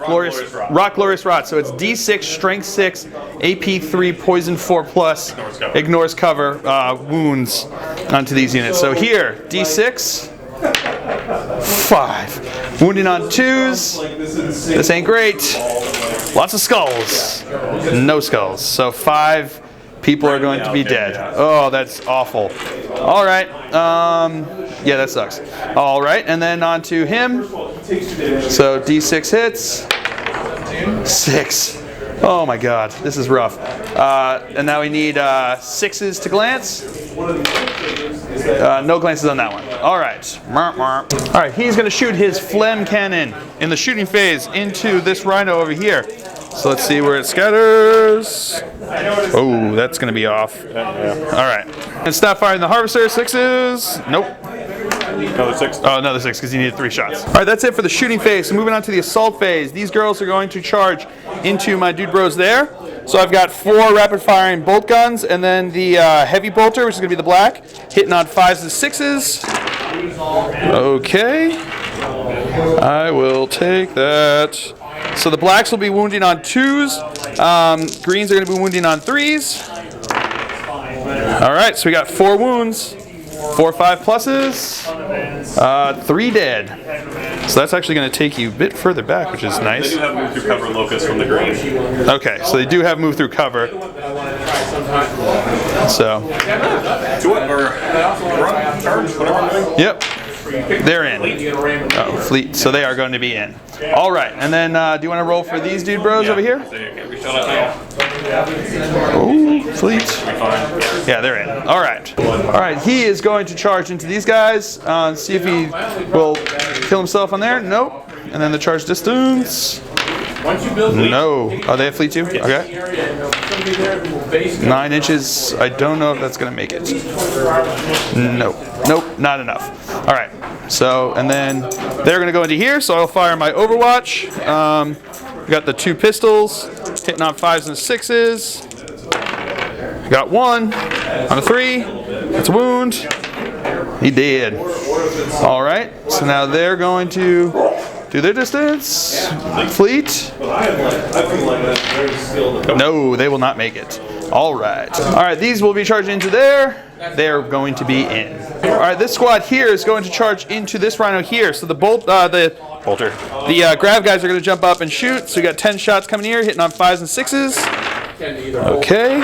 Speaker 1: Glorious Rot. So it's D6, Strength 6, AP 3, Poison 4+, ignores cover, wounds onto these units. So here, D6. 5. Wounding on 2s. This ain't great. Lots of skulls. No skulls. So 5 people are going to be dead. Oh, that's awful. All right. Yeah, that sucks. All right, and then on to him. So D6 hits. 6. Oh my God, this is rough. And now we need 6s to glance. No glances on that one. All right. All right, he's going to shoot his phlegm cannon in the shooting phase into this rhino over here. So let's see where it scatters. Oh, that's going to be off. All right. And stop firing the harvester. 6s. Nope.
Speaker 2: Another 6.
Speaker 1: Oh, another 6 because he needed 3 shots. All right, that's it for the shooting phase. So moving on to the assault phase. These girls are going to charge into my dude bros there. So I've got 4 rapid firing bolt guns and then the heavy bolter, which is going to be the black, hitting on 5s and 6s. Okay. I will take that. So the blacks will be wounding on 2s. Greens are going to be wounding on 3s. All right, so we got 4 wounds. 4 5 pluses, 3 dead. So that's actually going to take you a bit further back, which is nice.
Speaker 2: They do have move through cover locus from the green.
Speaker 1: Okay, so they do have move through cover. So.
Speaker 2: To it or run, charge, whatever.
Speaker 1: Yep. They're in. Oh, fleet. So they are going to be in. All right, and then do you want to roll for these dude bros over here? Oh, fleet. Yeah, they're in. All right. All right, he is going to charge into these guys. See if he will kill himself on there. Nope. And then the charge distance. No. Oh, they have fleet too? Okay. 9 inches. I don't know if that's going to make it. Nope. Nope, not enough. All right. So, and then they're going to go into here. So I'll fire my Overwatch. We got the 2 pistols, hitting on 5s and 6s. Got 1 on a 3. That's a wound. He did. All right. So now they're going to do their distance. Fleet. No, they will not make it. All right. All right. These will be charged into there. They're going to be in. All right. This squad here is going to charge into this rhino here. So the grab guys are going to jump up and shoot. So we got 10 shots coming here, hitting on 5s and 6s. Okay.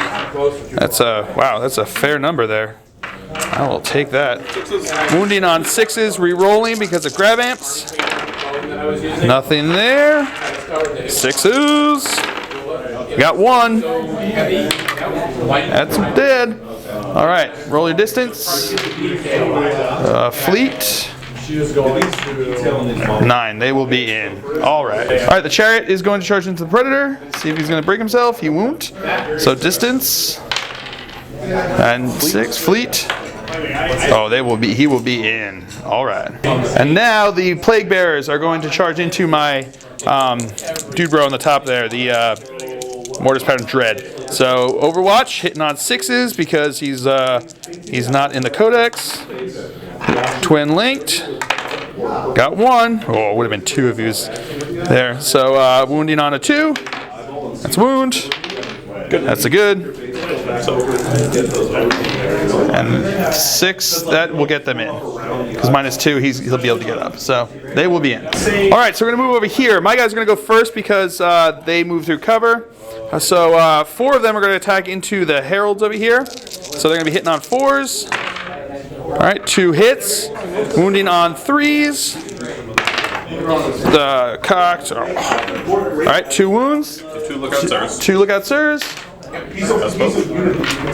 Speaker 1: That's a fair number there. I will take that. Wounding on 6s, re-rolling because of grab amps. Nothing there. 6s. Got 1. That's dead. All right, roll your distance. Fleet. 9. They will be in. All right. All right, the chariot is going to charge into the predator. See if he's going to break himself. He won't. So distance. And 6. Fleet. Oh, he will be in. All right. And now the plague bearers are going to charge into my dude bro on the top there, the Mortis Pattern Dread. So Overwatch hitting on 6s because he's not in the codex. Twin linked. Got 1. Oh, it would have been 2 if he was there. So wounding on a 2. That's a wound. That's a good. And 6, that will get them in. Because -2, he'll be able to get up. So they will be in. All right, so we're going to move over here. My guys are going to go first because they move through cover. So 4 of them are going to attack into the heralds over here. So they're going to be hitting on 4s. All right, 2 hits. Wounding on 3s. The cocked. All right, 2 wounds.
Speaker 2: 2 lookout sirs.
Speaker 1: 2 lookout sirs.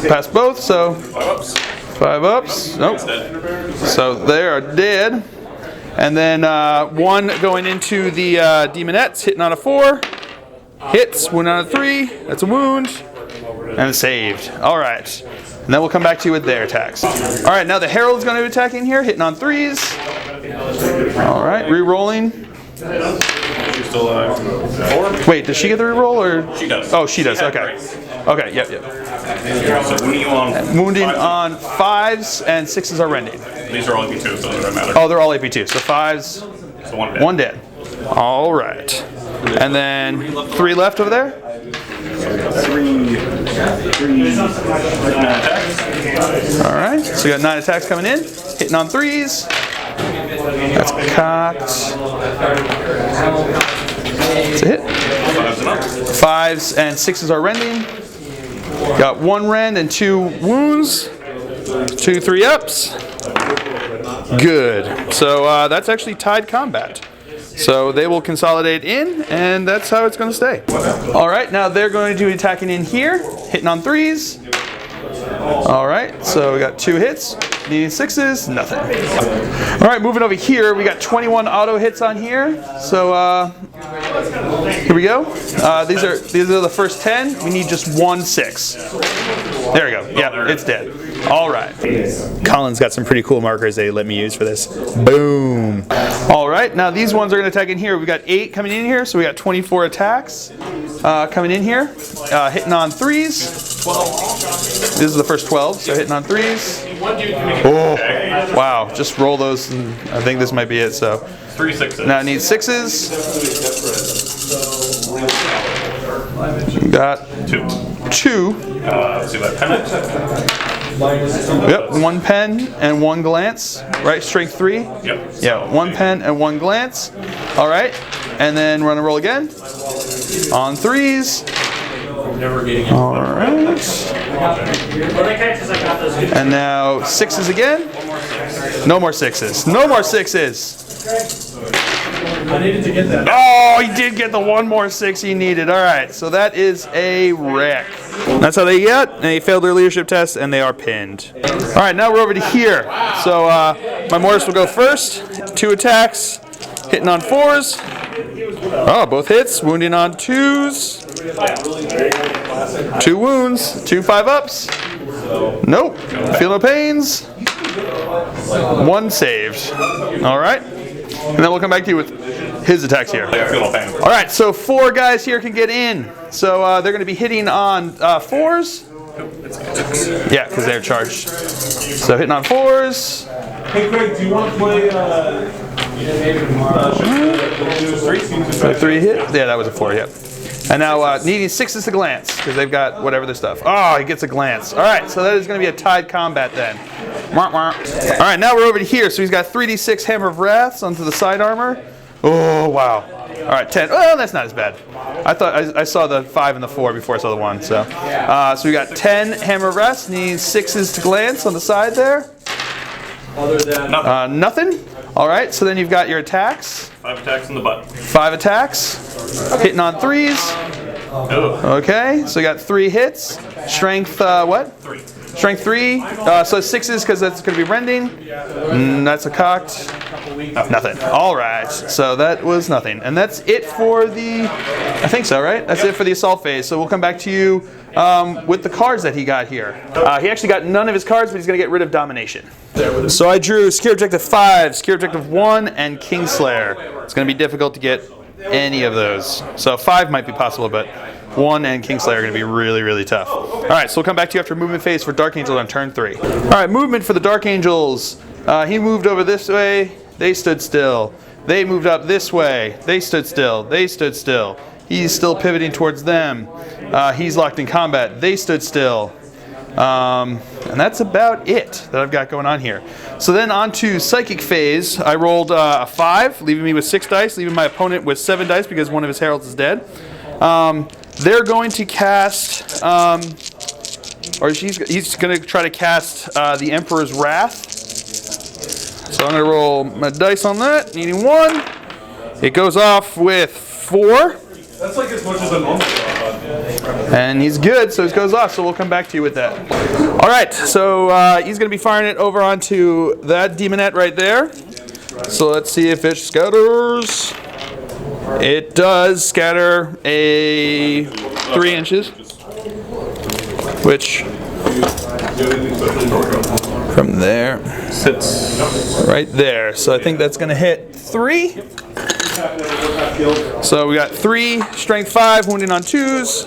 Speaker 1: Pass both, so 5 ups. Nope. So they are dead. And then 1 going into the demonettes, hitting on a 4. Hits, wound on a 3. That's a wound. And it's saved. All right. And then we'll come back to you with their attacks. All right, now the herald's going to be attacking here, hitting on 3s. All right, re-rolling.
Speaker 2: She's still alive. 4?
Speaker 1: Wait, does she get the reroll or?
Speaker 2: She does.
Speaker 1: Oh, she does. Okay. Okay. Yep.
Speaker 2: So wounding you on.
Speaker 1: Wounding on 5s and 6s are rending.
Speaker 2: These are all AP2, so it doesn't matter.
Speaker 1: Oh, they're all AP2. So 5s.
Speaker 2: So 1 dead.
Speaker 1: 1 dead. All right. And then 3 left over there.
Speaker 2: 3 attacks.
Speaker 1: All right. So we got 9 attacks coming in, hitting on 3s. That's cocked. That's a hit.
Speaker 2: 5s and up.
Speaker 1: 5s and 6s are rending. Got 1 rend and 2 wounds. 2 3 ups. Good. So that's actually tied combat. So they will consolidate in, and that's how it's going to stay. All right, now they're going to be attacking in here, hitting on 3s. All right, so we got 2 hits, needing 6s, nothing. All right, moving over here, we got 21 auto hits on here. So here we go. These are the first 10. We need just 1 6. There we go. Yeah, it's dead. All right. Colin's got some pretty cool markers they let me use for this. Boom. All right, now these ones are going to attack in here. We got 8 coming in here, so we got 24 attacks coming in here, hitting on 3s. This is the first 12, so hitting on 3s. Oh, wow! Just roll those, and I think this might be it. So
Speaker 2: 3 6s.
Speaker 1: now I need 6s. Got 2.
Speaker 2: See that pennant?
Speaker 1: Yep, 1 pen and 1 glance. Right, strength 3.
Speaker 2: Yep.
Speaker 1: Yeah, 1 pen and 1 glance. All right, and then run and roll again. On 3s. All right. And now 6s again. No more 6s. No more 6s.
Speaker 3: I needed to get that.
Speaker 1: Oh, he did get the 1 more 6 he needed. All right, so that is a wreck. That's how they get. They failed their leadership test, and they are pinned. All right, now we're over to here. So my Mortis will go first. 2 attacks, hitting on 4s. Oh, both hits. Wounding on 2s. 2 wounds. 2 5-ups. Nope. Feel no pains. 1 saved. All right. And then we'll come back to you with his attacks here. All right, so 4 guys here can get in. So they're going to be hitting on 4s. Yeah, because they're charged. So hitting on 4s.
Speaker 3: Hey Craig, do you want to play
Speaker 1: 3 hit? Yeah, that was a 4, yeah. And now needing 6s to glance, because they've got whatever their stuff. Oh, he gets a glance. All right, so that is going to be a tied combat then. Wah, wah. All right, now we're over to here. So he's got 3d6 Hammer of Wraths onto the side armor. Oh, wow. All right, 10. Oh, that's not as bad. I thought I saw the 5 and the 4 before I saw the 1. So we got 10 Hammer of Wraths, needs 6s to glance on the side there.
Speaker 3: other than
Speaker 1: nothing? All right, so then you've got your attacks.
Speaker 2: 5 attacks in the butt.
Speaker 1: 5 attacks. Hitting on 3s.
Speaker 2: Oh.
Speaker 1: Okay, so you got 3 hits. Strength, what?
Speaker 2: 3.
Speaker 1: Strength 3. So 6s because that's going to be rending. That's a cocked. Nothing. All right, so that was nothing. And that's it for the, I think so, right? That's it for the assault phase. So we'll come back to you with the cards that he got here. He actually got none of his cards, but he's going to get rid of Domination. So I drew Secure Objective 5, Secure Objective 1, and Kingslayer. It's going to be difficult to get any of those. So 5 might be possible, but 1 and Kingslayer are going to be really, really tough. All right, so we'll come back to you after movement phase for Dark Angel on turn 3. All right, movement for the Dark Angels. He moved over this way. They stood still. They moved up this way. They stood still. They stood still. He's still pivoting towards them. He's locked in combat. They stood still. And that's about it that I've got going on here. So then on to Psychic phase. I rolled a 5, leaving me with 6 dice, leaving my opponent with 7 dice because one of his heralds is dead. They're going to cast, or he's going to try to cast the Emperor's Wrath. So I'm going to roll my dice on that, needing 1. It goes off with 4.
Speaker 3: that's like as much as a normal one.
Speaker 1: And he's good, so it goes off, so we'll come back to you with that. All right, so he's going to be firing it over onto that demonette right there. So let's see if it scatters. It does scatter a 3 inches, which from there
Speaker 2: Sits.
Speaker 1: right there. So I think that's going to hit 3. So we got 3, strength 5, wounding on 2s.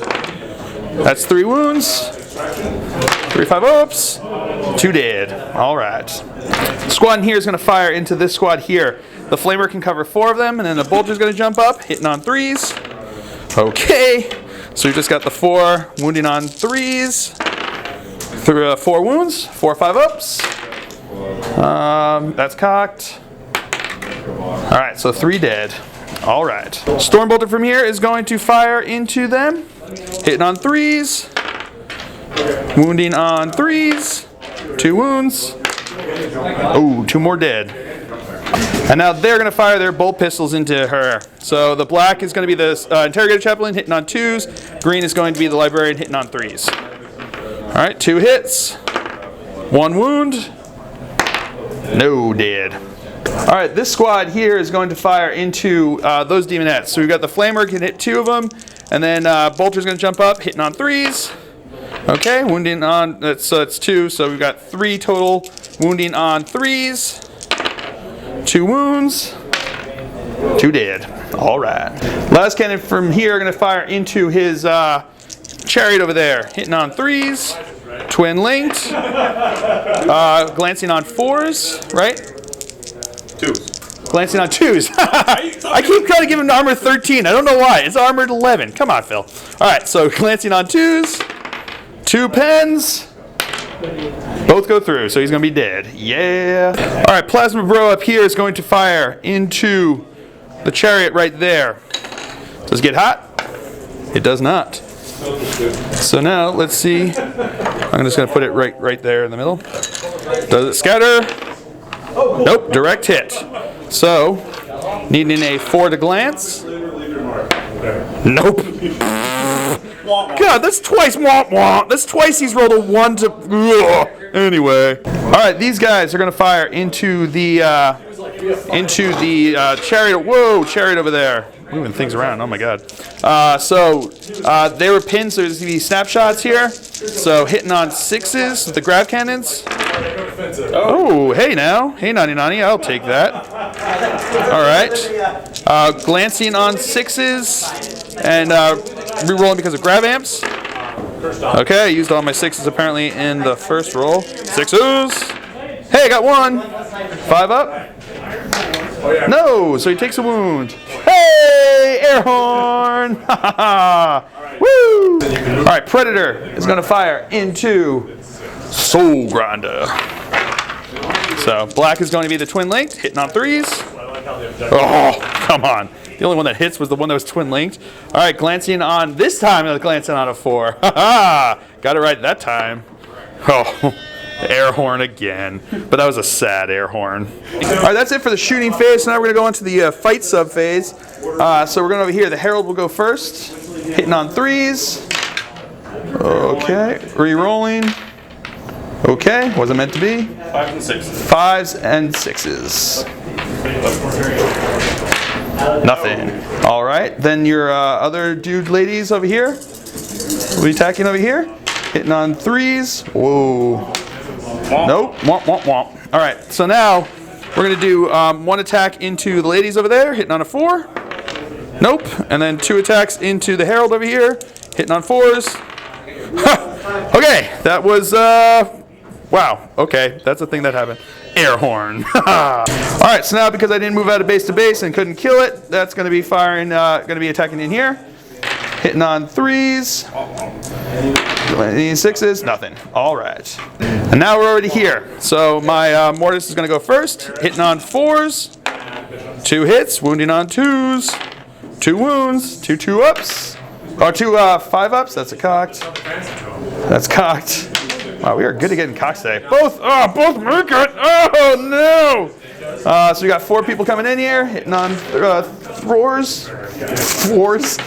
Speaker 1: That's 3 wounds. 3 5-ups. 2 dead. All right. Squad in here is going to fire into this squad here. The Flamer can cover 4 of them, and then the Bolter's going to jump up, hitting on 3s. Okay. So you just got the 4 wounding on 3s. 4 wounds, 4 5-ups. That's cocked. All right, so 3 dead. All right. Stormbolter from here is going to fire into them, hitting on 3s, wounding on 3s, 2 wounds. Oh, 2 more dead. And now they're going to fire their bolt pistols into her. So the black is going to be the Interrogator Chaplain hitting on 2s. Green is going to be the Librarian hitting on 3s. All right, 2 hits, 1 wound, no dead. All right, this squad here is going to fire into those demonettes. So we've got the Flamer can hit 2 of them, and then Bolter's going to jump up, hitting on 3s. Okay, wounding on, that's 2, so we've got 3 total, wounding on 3s, 2 wounds, 2 dead. All right. Last cannon from here are going to fire into his chariot over there, hitting on 3s, twin linked, glancing on 4s, right?
Speaker 2: 2s.
Speaker 1: Glancing on 2s. I keep trying to give him armor 13. I don't know why. It's armored 11. Come on, Phil. All right, so glancing on 2s, 2 pens. Both go through, so he's going to be dead. Yeah. All right, Plasma Bro up here is going to fire into the chariot right there. Does it get hot? It does not. So now, let's see. I'm just going to put it right there in the middle. Does it scatter? Nope, direct hit. So, needing a 4 to glance. Nope. God, that's twice womp womp. That's twice he's rolled a 1 to... Ugh. Anyway. right, these guys are going to fire into the chariot. Whoa, chariot over there. Moving things around. Oh my god. They were pinned, so there's these snapshots here. So hitting on 6s with the grab cannons. Oh, hey now. Hey, Nani Nani, I'll take that. All right. Glancing on 6s and re-rolling because of grab amps. Okay, I used all my 6s apparently in the first roll. 6s. Hey, I got 1. 5 up. No, so he takes a wound. Hey, air horn! Woo! All right, Predator is going to fire into Soul Grinder. So black is going to be the twin linked, hitting on 3s. Oh, come on. The only one that hits was the one that was twin linked. All right, glancing on this time, glancing on a 4. Got it right that time. Oh. Air horn again, but that was a sad air horn. All right, that's it for the shooting phase. So now we're gonna go into the fight sub phase. So we're going over here. The Herald will go first, hitting on 3s. Okay, re-rolling. Okay, wasn't meant to be.
Speaker 2: 5s and 6s.
Speaker 1: 5s and 6s. Nothing. All right, then your other dude ladies over here will be attacking over here, hitting on 3s. Whoa. Nope. Womp, womp, womp. All right, so now we're going to do 1 attack into the ladies over there, hitting on a 4. Nope. And then 2 attacks into the Herald over here, hitting on 4s. Okay, that was, wow. Okay, that's a thing that happened. Air horn. All right, so now because I didn't move out of base to base and couldn't kill it, that's going to be firing, going to be attacking in here. Hitting on 3s. Any 6s? Nothing. All right. And now we're already here. So my Mortis is going to go first. Hitting on 4s. 2 hits. Wounding on 2s. 2 wounds. 2 2-ups. Or 2 5-ups. That's a cocked. That's cocked. Wow, we are good at getting cocked today. Both make it. Oh, no. So we got 4 people coming in here. Hitting on 4s. 4s.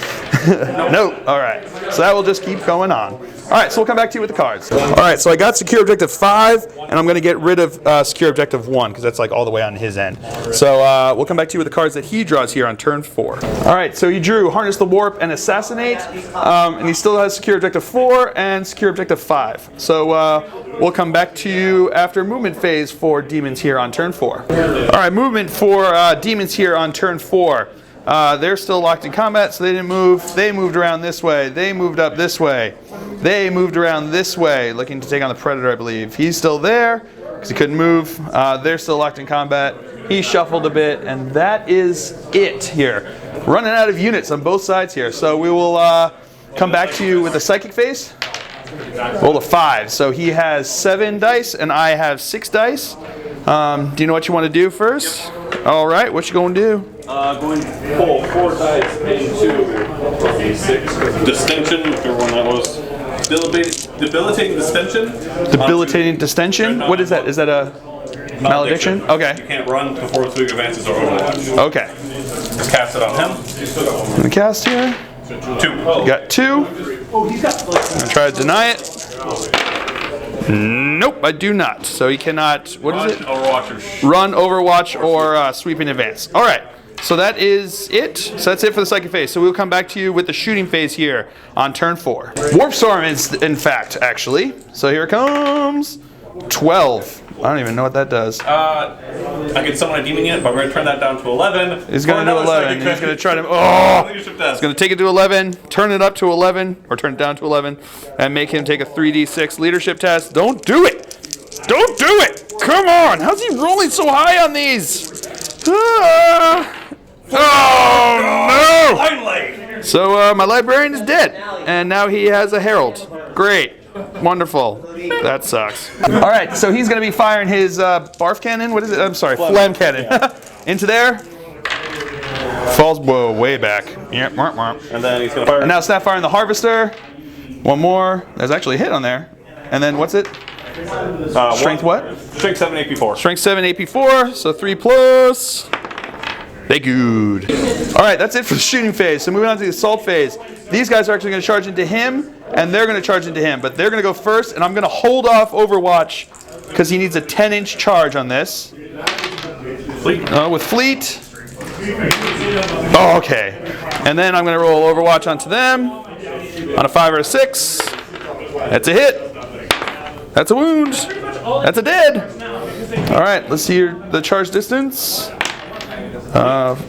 Speaker 1: Nope. All right. So that will just keep going on. All right. So we'll come back to you with the cards. All right. So I got secure objective 5, and I'm going to get rid of secure objective 1 because that's like all the way on his end. So we'll come back to you with the cards that he draws here on turn 4. All right. So he drew Harness the Warp and Assassinate, and he still has secure objective 4 and secure objective 5. So we'll come back to you after movement phase for Demons here on turn 4. All right. Movement for Demons here on turn 4. They're still locked in combat, so they didn't move. They moved around this way. They moved up this way. They moved around this way, looking to take on the Predator, I believe. He's still there because he couldn't move. They're still locked in combat. He shuffled a bit, and that is it here. Running out of units on both sides here. So we will come back to you with a Psychic phase. Roll a 5. So he has 7 dice, and I have 6 dice. Do you know what you want to do first? All right, what you going to do?
Speaker 2: Going to pull 4 dice into D6. Distension, whichever one that was. Debilitating distension.
Speaker 1: Debilitating distension? What is that? Is that a malediction? Okay.
Speaker 2: You can't run before Twig advances or Overwatch.
Speaker 1: Okay.
Speaker 2: Just cast it on him.
Speaker 1: I'm going to cast here.
Speaker 2: 2.
Speaker 1: You got 2. I'm going to try to deny it. Nope, I do not. So he cannot, what is it? Run, Overwatch, or sweep in advance. All right, so that is it. So that's it for the Psychic phase. So we'll come back to you with the shooting phase here on turn 4. Warp Storm is, in fact, actually. So here it comes. 12. I don't even know what that does.
Speaker 2: I can summon a demon unit, but we're going to turn that down to 11.
Speaker 1: He's going to do 11. He's going to try to... Oh! He's going to take it to 11, turn it up to 11, or turn it down to 11, and make him take a 3d6 leadership test. Don't do it! Don't do it! Come on! How's he rolling so high on these? Oh, no! So my librarian is dead, and now he has a Herald. Great. Wonderful. That sucks. All right, so he's going to be firing his barf cannon. What is it? I'm sorry, phlegm cannon. Into there. Falls way back. Yep.
Speaker 2: And then he's going to fire.
Speaker 1: And now snap firing the Harvester. One more. There's actually a hit on there. And then what's it? Strength what?
Speaker 2: Strength 7 AP4.
Speaker 1: Strength 7 AP4. So 3 plus. They good. All right, that's it for the shooting phase. So moving on to the assault phase. These guys are actually going to charge into him, and they're going to charge into him. But they're going to go first, and I'm going to hold off Overwatch because he needs a 10-inch charge on this. With fleet. Oh, okay. And then I'm going to roll Overwatch onto them on a 5 or a 6. That's a hit. That's a wound. That's a dead. All right, let's see the charge distance.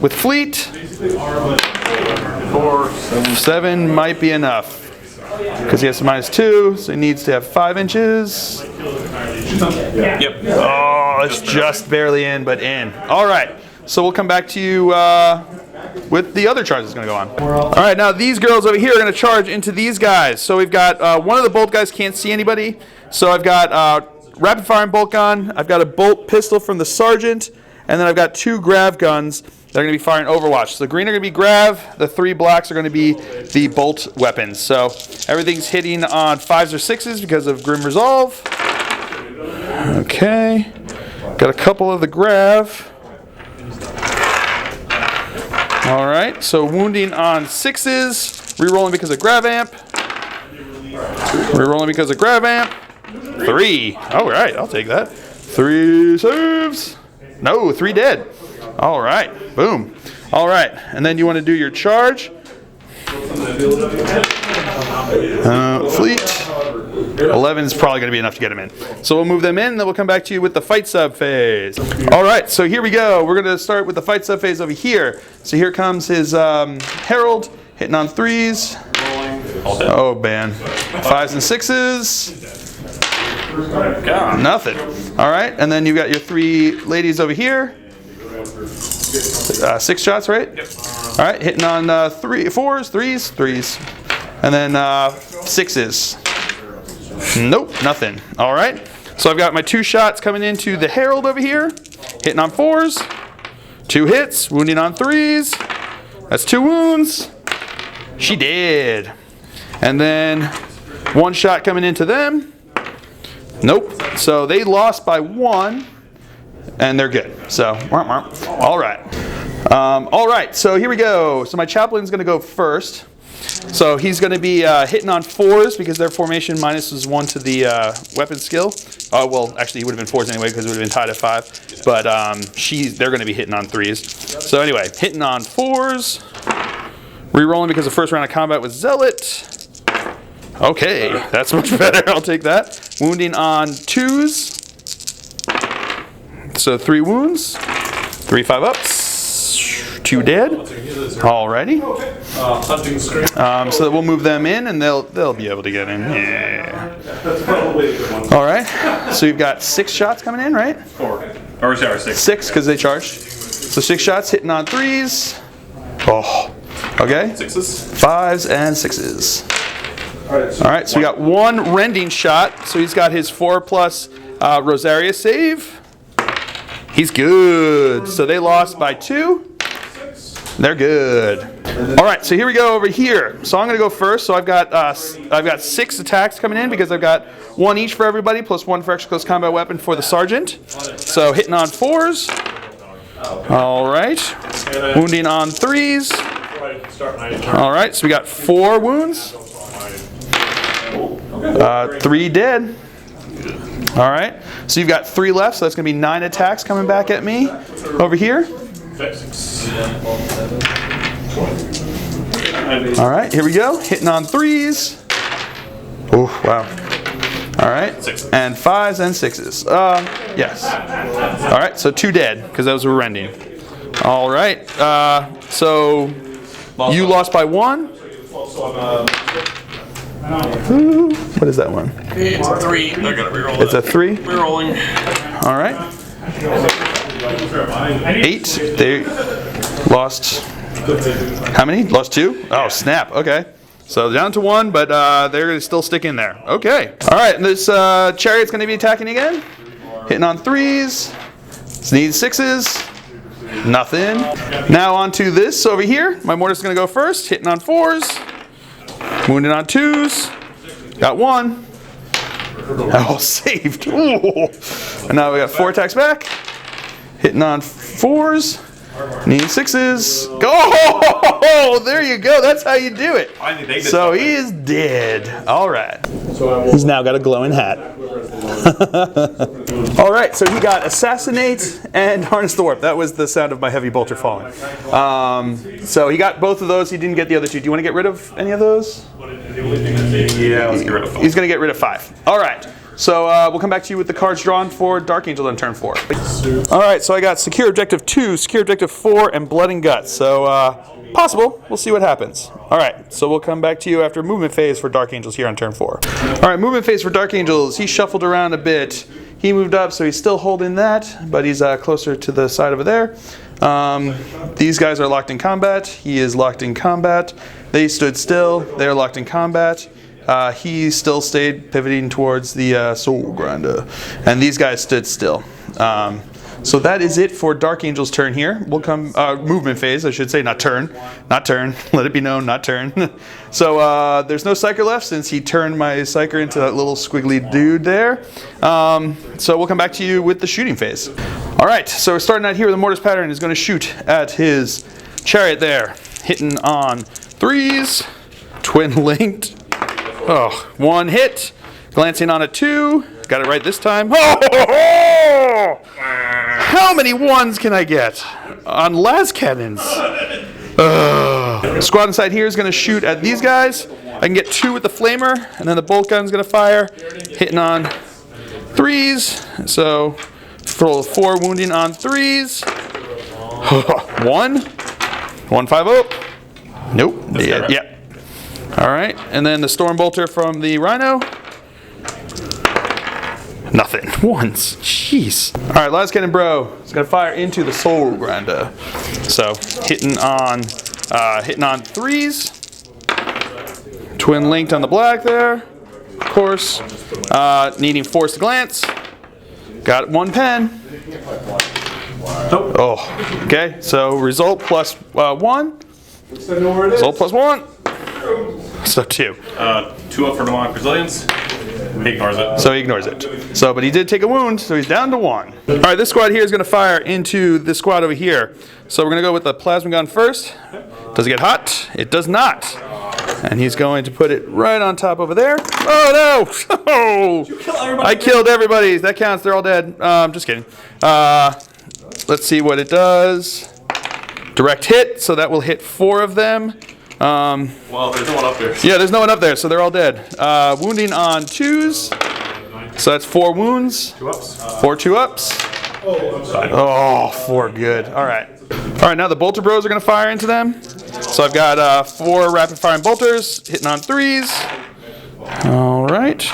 Speaker 1: With fleet, 7 might be enough because he has -2, so he needs to have 5 inches.
Speaker 2: Yep.
Speaker 1: Oh, it's just barely in, but in. All right, so we'll come back to you with the other charge that's going to go on. All right, now these girls over here are going to charge into these guys. So we've got one of the bolt guys can't see anybody. So I've got rapid fire and bolt gun. I've got a bolt pistol from the sergeant, and then I've got 2 grav guns that are going to be firing Overwatch. So the green are going to be grav. The 3 blacks are going to be the bolt weapons. So everything's hitting on 5s or 6s because of Grim Resolve. Okay, got a couple of the grav. All right, so wounding on 6s, re-rolling because of grav amp. Re-rolling because of grav amp. 3. All right, I'll take that. 3 saves. No, 3 dead. All right, boom. All right, and then you want to do your charge. Fleet. 11 is probably going to be enough to get him in. So we'll move them in, and then we'll come back to you with the fight sub phase. All right, so here we go. We're going to start with the fight sub phase over here. So here comes his Herald, hitting on 3s. Oh, man. 5s and 6s. Nothing. All right, and then you've got your 3 ladies over here. 6 shots, right?
Speaker 2: Yep.
Speaker 1: All right, hitting on 4s, 3s. And then 6s. Nope, nothing. All right, so I've got my 2 shots coming into the Herald over here, hitting on 4s, 2 hits, wounding on 3s. That's 2 wounds. She did. And then 1 shot coming into them. Nope. So they lost by 1, and they're good. So, all right. All right, so here we go. So my chaplain's going to go first. So he's going to be hitting on 4s because their formation minuses 1 to the weapon skill. Well, actually, he would have been 4s anyway because it would have been tied at 5. But they're going to be hitting on 3s. So anyway, hitting on 4s. Rerolling because the first round of combat was Zealot. Okay, that's much better. I'll take that. Wounding on 2s. So 3 wounds. 3 5-ups. 2 dead. Alrighty. So that we'll move them in, and they'll be able to get in. Yeah. All right. So you've got 6 shots coming in, right?
Speaker 2: 4. Or sorry, 6.
Speaker 1: 6 because they charged. So 6 shots hitting on 3s. Oh. Okay.
Speaker 2: 6s.
Speaker 1: 5s and 6s. All right. So we got 1 rending shot. So he's got his 4+ Rosaria save. He's good. So they lost by 2. They're good. All right, so here we go over here. So I'm going to go first. So I've got 6 attacks coming in because I've got 1 each for everybody, plus 1 for extra close combat weapon for the sergeant. So hitting on 4s. All right. Wounding on 3s. All right, so we got 4 wounds. 3 dead. All right. So you've got 3 left. So that's going to be 9 attacks coming back at me over here. All right, here we go. Hitting on 3s. Oh, wow. All right.
Speaker 2: 6s.
Speaker 1: And 5s and 6s. Yes. All right, so 2 dead because those were rending. All right. So you lost by 1. What is that one?
Speaker 2: It's a 3. I gotta reroll.
Speaker 1: It's a 3.
Speaker 2: Rerolling.
Speaker 1: All right. 8. They lost. How many? Lost 2? Oh, snap. Okay. So down to 1, but they're going to still stick in there. Okay. All right. And this chariot's going to be attacking again. Hitting on 3s. Needs 6s. Nothing. Now on to this over here. My mortar's going to go first. Hitting on 4s. Wounded on 2s. Got 1. Oh, saved. Ooh. And now we got 4 attacks back. Hitting on 4s. Need 6s. Oh, there you go. That's how you do it.
Speaker 2: Finally, they did
Speaker 1: So
Speaker 2: something.
Speaker 1: he is dead. All right. He's now got a glowing hat. All right, so he got Assassinate and Harness the Warp. That was the sound of my heavy bolter falling. So he got both of those. He didn't get the other two. Do you want to get rid of any of those?
Speaker 2: Yeah, let's get rid of 5.
Speaker 1: He's going to get rid of 5. All right. So we'll come back to you with the cards drawn for Dark Angel on turn 4. All right, so I got Secure Objective 2, Secure Objective 4, and Blood and Guts. So possible. We'll see what happens. All right, so we'll come back to you after movement phase for Dark Angels here on turn 4. All right, movement phase for Dark Angels. He shuffled around a bit. He moved up, so he's still holding that, but he's closer to the side over there. These guys are locked in combat. He is locked in combat. They stood still. They're locked in combat. He still stayed pivoting towards the Soul Grinder. And these guys stood still. So that is it for Dark Angel's turn here. We'll come, movement phase, I should say, not turn. Not turn. Let it be known, not turn. So there's no Psyker left since he turned my Psyker into that little squiggly dude there. So we'll come back to you with the shooting phase. All right, so we're starting out here with the Mortis Pattern. He's going to shoot at his chariot there. Hitting on 3s. Twin linked. Oh, 1 hit. Glancing on a 2. Got it right this time. Oh! How many 1s can I get on las cannons? Squad inside here is going to shoot at these guys. I can get 2 with the flamer, and then the bolt gun's going to fire. Hitting on 3s. So, roll 4 wounding on 3s. 1. 150. Nope. Yeah. All right, and then the Storm Bolter from the Rhino. Nothing. 1s. Jeez. All right, last cannon bro is gonna fire into the Soul Grinder. So hitting on 3s. Twin linked on the black there. Of course. Needing Force to glance. Got 1 pen. Oh. Okay. So result plus 1. Result plus 1. So 2.
Speaker 2: 2 up for demonic resilience. He ignores it.
Speaker 1: So he ignores it. So, but he did take a wound, so he's down to 1. All right, this squad here is going to fire into this squad over here. So we're going to go with the plasma gun first. Does it get hot? It does not. And he's going to put it right on top over there. Oh no! Oh! I killed everybody. That counts. They're all dead. Just kidding. Let's see what it does. Direct hit, so that will hit 4 of them.
Speaker 2: Well, there's no one up there.
Speaker 1: Yeah, there's no one up there, so they're all dead. Wounding on 2s. So that's 4 wounds.
Speaker 2: 2 ups.
Speaker 1: 4 2-ups. Oh, 4 good. All right. All right, now the Bolter Bros are going to fire into them. So I've got 4 rapid firing bolters, hitting on 3s. All right.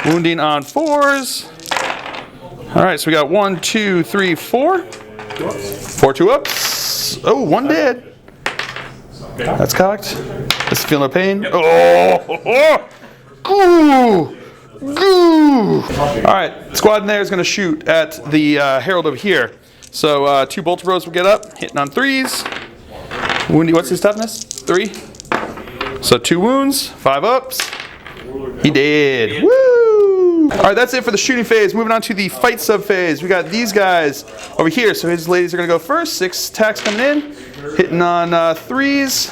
Speaker 1: Wounding on 4s. All right, so we got 1, 2, 3, 4. 4 2-ups. Oh, 1 dead. That's cocked. Let's feel no pain. Oh! Ooh! Ooh! All right, squad in there is going to shoot at the Herald over here. So 2 Bolter Bros will get up, hitting on 3s. Woundy, what's his toughness? 3. So 2 wounds, 5 ups. He did. Woo! All right, that's it for the shooting phase. Moving on to the fight sub phase. We got these guys over here. So his ladies are going to go first. 6 attacks coming in. Hitting on 3s.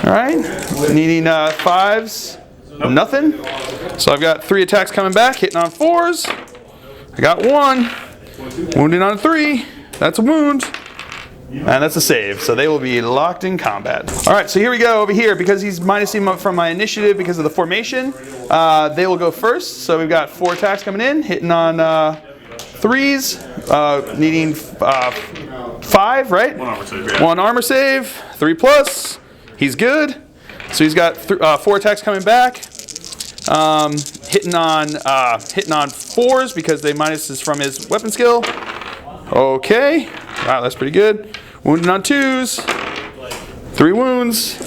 Speaker 1: All right. Needing 5s. Nothing. So I've got 3 attacks coming back. Hitting on 4s. I got 1. Wounding on 3. That's a wound. And that's a save. So they will be locked in combat. All right, so here we go over here. Because he's minusing up from my initiative because of the formation, they will go first. So we've got 4 attacks coming in. Hitting on 3s. Needing 5, right?
Speaker 2: 1 armor save. Yeah.
Speaker 1: 1 armor save. 3 plus. He's good. So he's got 4 attacks coming back. Hitting on 4s because they minuses from his weapon skill. Okay. Wow, that's pretty good. Wounded on 2s. 3 wounds.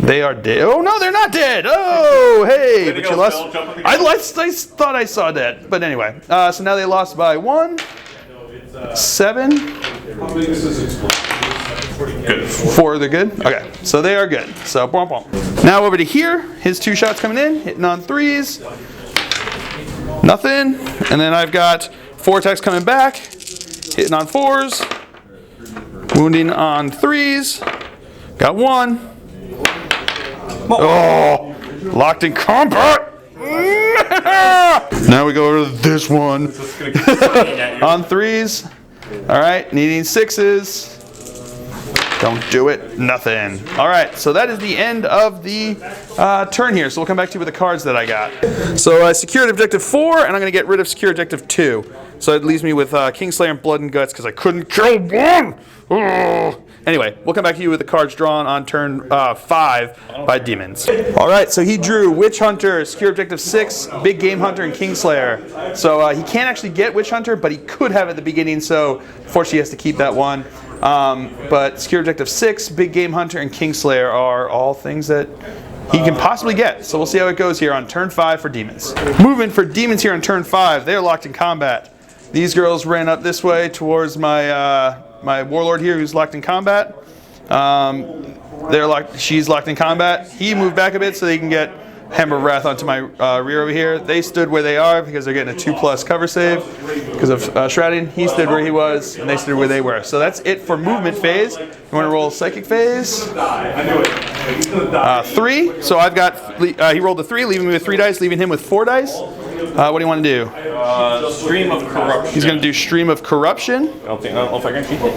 Speaker 1: They are dead. Oh no, they're not dead. Oh, hey, but you lost. I thought I saw that, but anyway. So now they lost by 1. 7.
Speaker 2: Good.
Speaker 1: 4, they're good? Okay, so they are good. So, bump, bump. Now over to here, his 2 shots coming in, hitting on 3s. Nothing. And then I've got 4 attacks coming back, hitting on 4s, wounding on 3s. Got 1. Oh, locked in combat. Now we go over to this one. On 3s. All right, needing 6s. Don't do it. Nothing. All right, so that is the end of the turn here. So we'll come back to you with the cards that I got. So I secured objective 4, and I'm going to get rid of secure objective 2. So it leaves me with Kingslayer and Blood and Guts because I couldn't kill 1. Oh. Anyway, we'll come back to you with the cards drawn on turn 5 by Daemons. All right, so he drew Witch Hunter, secure objective 6, Big Game Hunter, and Kingslayer. So he can't actually get Witch Hunter, but he could have at the beginning, so fortunately he has to keep that one. But secure objective 6, Big Game Hunter, and Kingslayer are all things that he can possibly get. So we'll see how it goes here on turn 5 for Daemons. Movement for Daemons here on turn 5. They're locked in combat. These girls ran up this way towards my my warlord here who's locked in combat. She's locked in combat. He moved back a bit so they can get Hammer of Wrath onto my rear over here. They stood where they are because they're getting a 2+ cover save because of shrouding. He stood where he was, and they stood where they were. So that's it for movement phase. You want to roll psychic phase? 3. So I've got. He rolled a 3, leaving me with 3 dice, leaving him with 4 dice. What do you want to do?
Speaker 2: Stream of Corruption.
Speaker 1: He's going to do Stream of Corruption.
Speaker 2: I don't know if I can keep it.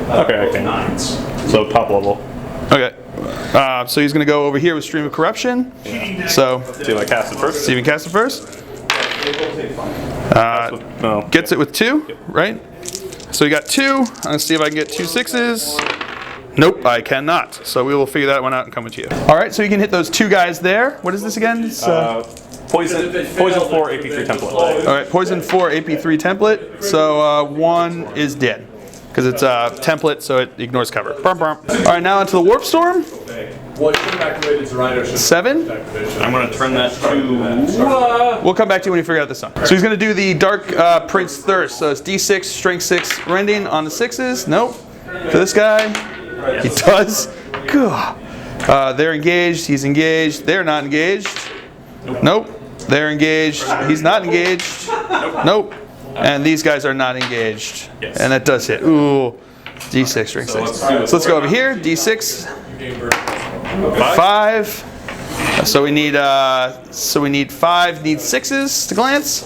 Speaker 2: Okay, I can. So top level.
Speaker 1: Okay. So he's going to go over here with Stream of Corruption. So
Speaker 2: see if I cast it first.
Speaker 1: See if you can cast it first.
Speaker 2: No.
Speaker 1: Gets it with 2, right? So you got 2. I'm going to see if I can get 2 6s. Nope, I cannot. So we will figure that one out and come with you. All right, so you can hit those 2 guys there. What is this again? It's,
Speaker 2: Poison 4 AP3 template.
Speaker 1: All right, Poison 4 AP3 template. So 1 is dead because it's a template, so it ignores cover. All right, now onto the Warp Storm. 7.
Speaker 2: I'm going to turn that to...
Speaker 1: We'll come back to you when you figure out this one. So he's going to do the Dark Prince Thirst. So it's D6, Strength 6, Rending on the 6s. Nope. For this guy, he does. They're engaged. He's engaged. They're not engaged. Nope. They're engaged. He's not engaged. Nope. And these guys are not engaged. And that does hit. Ooh. D6, Strength 6. So let's go over here. D6. 5. So we need 5. Need 6s to glance.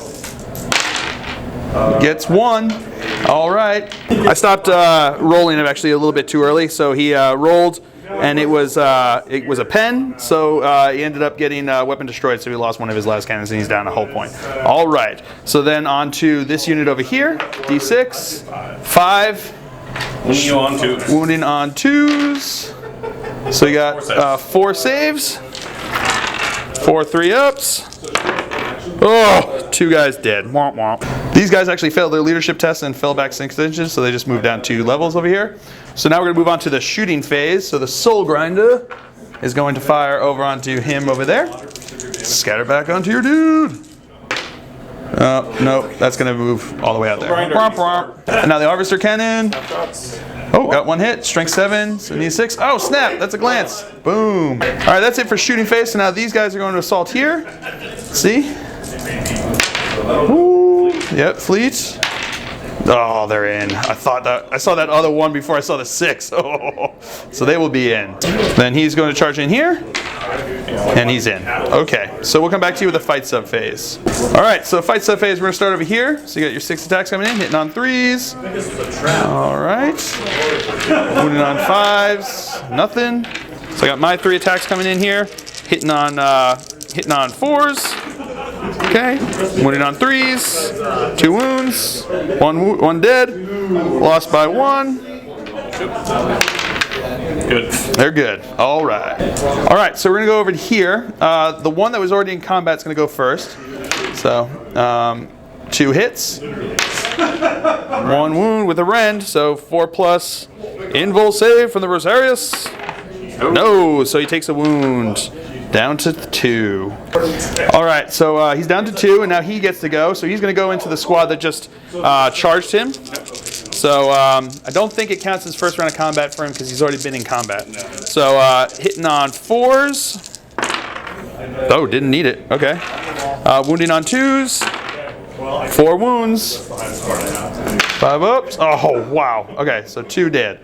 Speaker 1: Gets 1. All right. I stopped rolling him actually a little bit too early. So he rolled, and it was a pen. So he ended up getting weapon destroyed. So he lost one of his last cannons, and he's down a whole point. All right. So then on to this unit over here. D6. 5. Wounding on 2s. So you got 4 saves, 4 3-ups. Oh, 2 guys dead. Womp womp. These guys actually failed their leadership test and fell back 6 inches, so they just moved down 2 levels over here. So now we're going to move on to the shooting phase. So the Soul Grinder is going to fire over onto him over there. Scatter back onto your dude. No, that's going to move all the way out there. Womp womp. And now the Harvester Cannon. Oh, got 1 hit. Strength 7. So need 6. Oh, snap. That's a glance. Boom. All right, that's it for shooting phase. So now these guys are going to assault here. See? Woo. Yep, fleet. Oh, they're in. I saw that other one before I saw the 6. Oh, so they will be in. Then he's going to charge in here. And he's in. Okay, so we'll come back to you with the fight sub phase. All right, so fight sub phase, we're gonna start over here. So you got your 6 attacks coming in, hitting on 3s. All right. Wounding on 5s, nothing. So I got my 3 attacks coming in here, hitting on 4s. Okay, wounding on 3s, 2 wounds, 1 dead, lost by 1.
Speaker 2: Good.
Speaker 1: They're good. All right. All right, so we're going to go over to here. The one that was already in combat is going to go first. So, 2 hits. 1 wound with a rend, so 4+ invul save from the Rosarius. No, so he takes a wound. Down to 2. All right, so he's down to 2, and now he gets to go. So he's going to go into the squad that just charged him. So I don't think it counts as first round of combat for him because he's already been in combat. So hitting on 4s. Oh, didn't need it. Okay. Wounding on 2s. 4 wounds. 5 ups. Oh, wow. Okay, so 2 dead.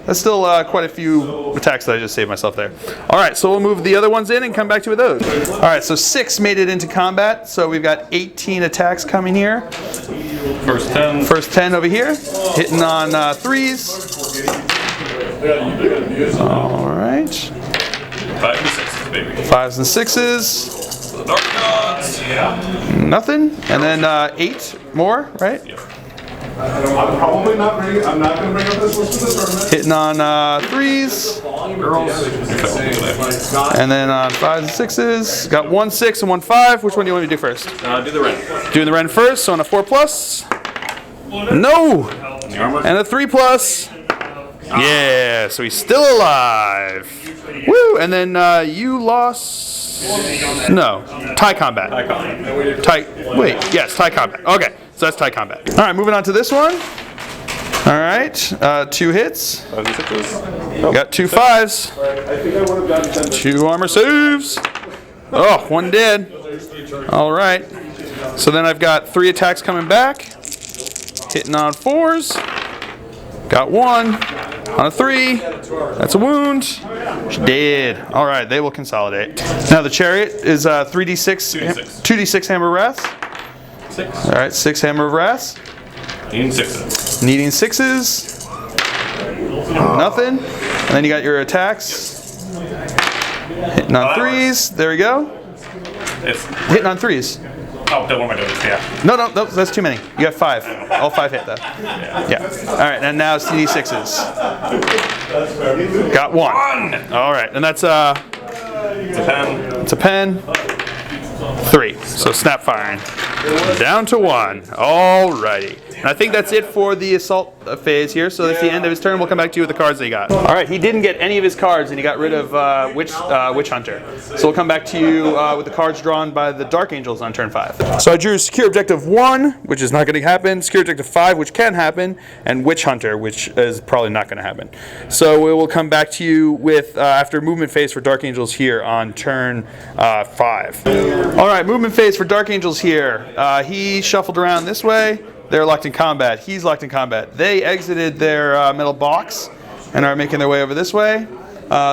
Speaker 1: That's still quite a few attacks that I just saved myself there. All right, so we'll move the other ones in and come back to you with those. All right, so 6 made it into combat. So we've got 18 attacks coming here.
Speaker 2: First 10.
Speaker 1: First 10 over here, hitting on 3s. All right.
Speaker 2: 5 and 6s, baby.
Speaker 1: 5s and 6s.
Speaker 2: The Dark Gods.
Speaker 1: Nothing. And then 8 more, right?
Speaker 2: Yep.
Speaker 3: I'm probably not bringing. I'm not going to bring up this list for the tournament.
Speaker 1: Hitting on 3s. And then on 5s and 6s. Got 1 6 and 1 5. Which one do you want me to do first?
Speaker 2: Do the Ren.
Speaker 1: Doing the Ren first, so on a 4+. No!
Speaker 2: The armor.
Speaker 1: And a 3+. Yeah, so he's still alive. Woo! And then you lost. No, tie combat. Wait, yes, tie combat. Okay, so that's tie combat. All right, moving on to this one. All right, 2 hits.
Speaker 2: 5 and 6s.
Speaker 1: Got 2 5s. 2 armor saves. Oh, 1 dead. All right. So then I've got 3 attacks coming back. Hitting on 4s. Got 1 on a 3. That's a wound. She's dead. All right, they will consolidate. Now the chariot is 3d6, 2d6 hammer of wrath.
Speaker 2: 6.
Speaker 1: All right, 6 hammer of wrath.
Speaker 2: Needing 6s.
Speaker 1: Needing 6s. Nothing. And then you got your attacks. Hitting on 3s. There we go. Hitting on 3s.
Speaker 2: Oh, that one of my doing. Yeah.
Speaker 1: No, that's too many. You have 5. All 5 hit though. Yeah. All right, and now it's CD6s. Got 1. All right, and that's
Speaker 2: It's a pen.
Speaker 1: it's a pen. 3. So snap firing. Down to 1. Alrighty. And I think that's it for the assault phase here. So that's the end of his turn. We'll come back to you with the cards that he got. All right, he didn't get any of his cards, and he got rid of Witch Hunter. So we'll come back to you with the cards drawn by the Dark Angels on turn 5. So I drew Secure Objective 1, which is not going to happen. Secure Objective 5, which can happen, and Witch Hunter, which is probably not going to happen. So we will come back to you with after movement phase for Dark Angels here on turn 5. All right, movement phase for Dark Angels here. He shuffled around this way. They're locked in combat. He's locked in combat. They exited their metal box and are making their way over this way.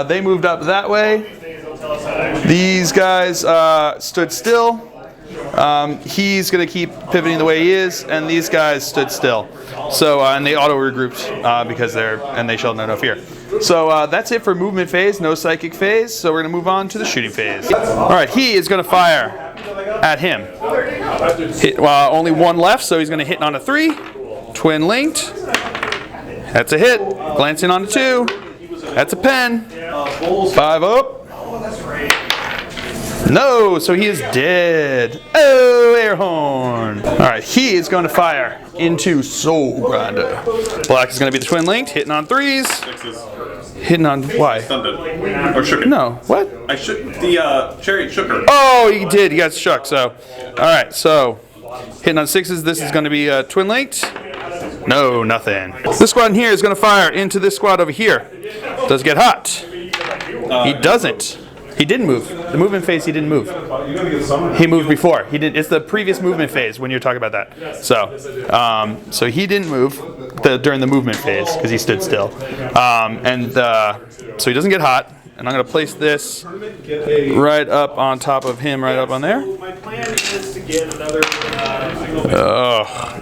Speaker 1: They moved up that way. These guys stood still. He's going to keep pivoting the way he is, and these guys stood still. So and they auto regrouped because they showed no fear. So that's it for movement phase. No psychic phase. So we're going to move on to the shooting phase. All right, he is going to fire at him. Only 1 left, so he's going to hit on a 3. Twin linked. That's a hit. Glancing on a 2. That's a pen. 5 up. No, so he is dead. Oh, air horn. All right, he is going to fire into Soul Grinder. Black is going to be the twin linked, hitting on 3s.
Speaker 2: 6s.
Speaker 1: Hitting on, why?
Speaker 2: Stunned it. Or shook it.
Speaker 1: No, what?
Speaker 2: I shook the chariot shook her.
Speaker 1: Oh, he did. He got shook. So, all right. So, hitting on 6s. This is going to be twin linked. No, nothing. This squad in here is going to fire into this squad over here. Does it get hot? He doesn't. He didn't move. The movement phase, he didn't move. He moved before. He did. It's the previous movement phase when you're talking about that. So he didn't move during the movement phase because he stood still. So he doesn't get hot. And I'm going to place this right up on top of him, right up on there.
Speaker 4: My plan is to get another.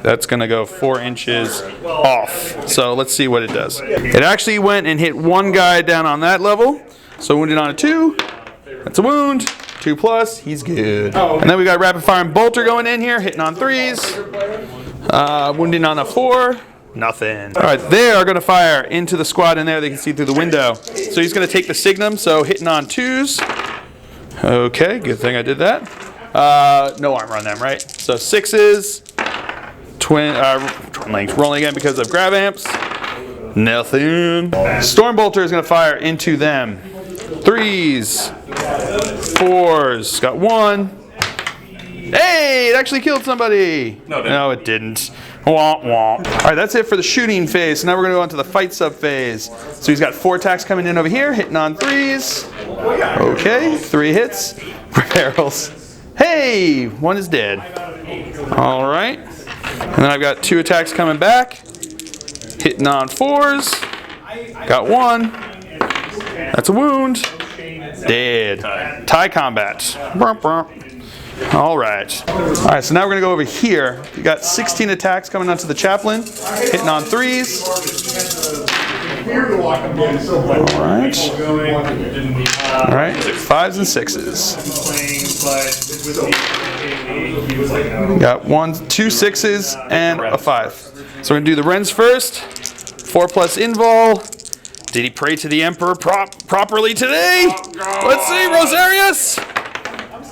Speaker 1: That's going to go 4 inches off. So let's see what it does. It actually went and hit 1 guy down on that level. So wounded on a 2. That's a wound. 2+. He's good. And then we got rapid fire and bolter going in here, hitting on 3s. Wounding on a 4. Nothing. All right, they are going to fire into the squad in there. They can see through the window. So he's going to take the signum. So hitting on 2s. Okay, good thing I did that. No armor on them, right? So 6s. Twin length. Rolling again because of grab amps. Nothing. Storm bolter is going to fire into them. 3s. 4s. Got 1. Hey, it actually killed somebody. No, it didn't. Womp womp. All right, that's it for the shooting phase. So now we're going to go on to the fight sub phase. So he's got 4 attacks coming in over here, hitting on 3s. Okay, 3 hits. Barrels. Hey, 1 is dead. All right. And then I've got 2 attacks coming back. Hitting on 4s. Got 1. That's a wound. Dead. Tie combat. All right. All right, so now we're going to go over here. We got 16 attacks coming onto the chaplain. Hitting on 3s. All right. All right. 5s and 6s. Got 1, 2 6s, and a 5. So we're going to do the Wrens first. 4+ invul. Did he pray to the Emperor properly today? Let's see, Rosarius!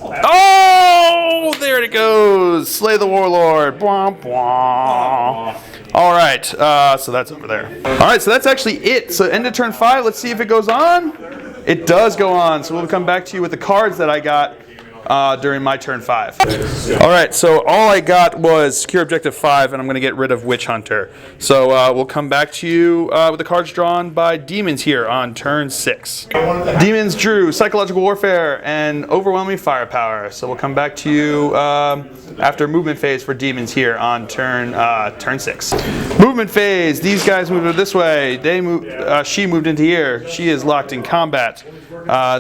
Speaker 1: Oh, there it goes. Slay the Warlord. Bwah, bwah. All right, so that's over there. All right, so that's actually it. So end of turn 5, let's see if it goes on. It does go on, so we'll come back to you with the cards that I got during my turn 5. All right, so all I got was secure objective 5, and I'm going to get rid of Witch Hunter. So we'll come back to you with the cards drawn by Demons here on turn 6. Demons drew Psychological Warfare and Overwhelming Firepower. So we'll come back to you after movement phase for Demons here on turn 6. Movement phase. These guys moved this way. They moved. She moved into here. She is locked in combat.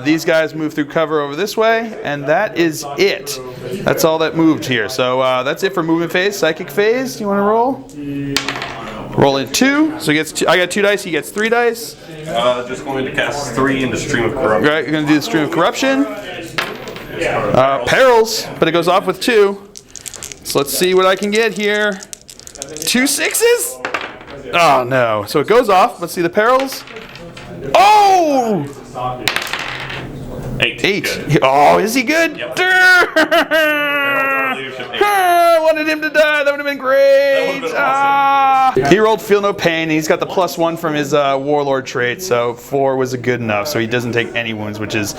Speaker 1: These guys move through cover over this way, and that is it. That's all that moved here. So that's it for movement phase. Psychic phase. You want to roll? Roll in 2. So he gets I got 2 dice. He gets 3 dice.
Speaker 2: Just going to cast 3 into Stream of Corruption.
Speaker 1: Right, you're going to do the Stream of Corruption. Perils, but it goes off with 2. So let's see what I can get here. 2 6s? Oh no. So it goes off. Let's see the perils. Oh! 8. Oh, is he good?
Speaker 2: Yep.
Speaker 1: I wanted him to die. That would have been great. He rolled Feel No Pain. He's got the +1 from his Warlord trait, so 4 was good enough. So he doesn't take any wounds, which is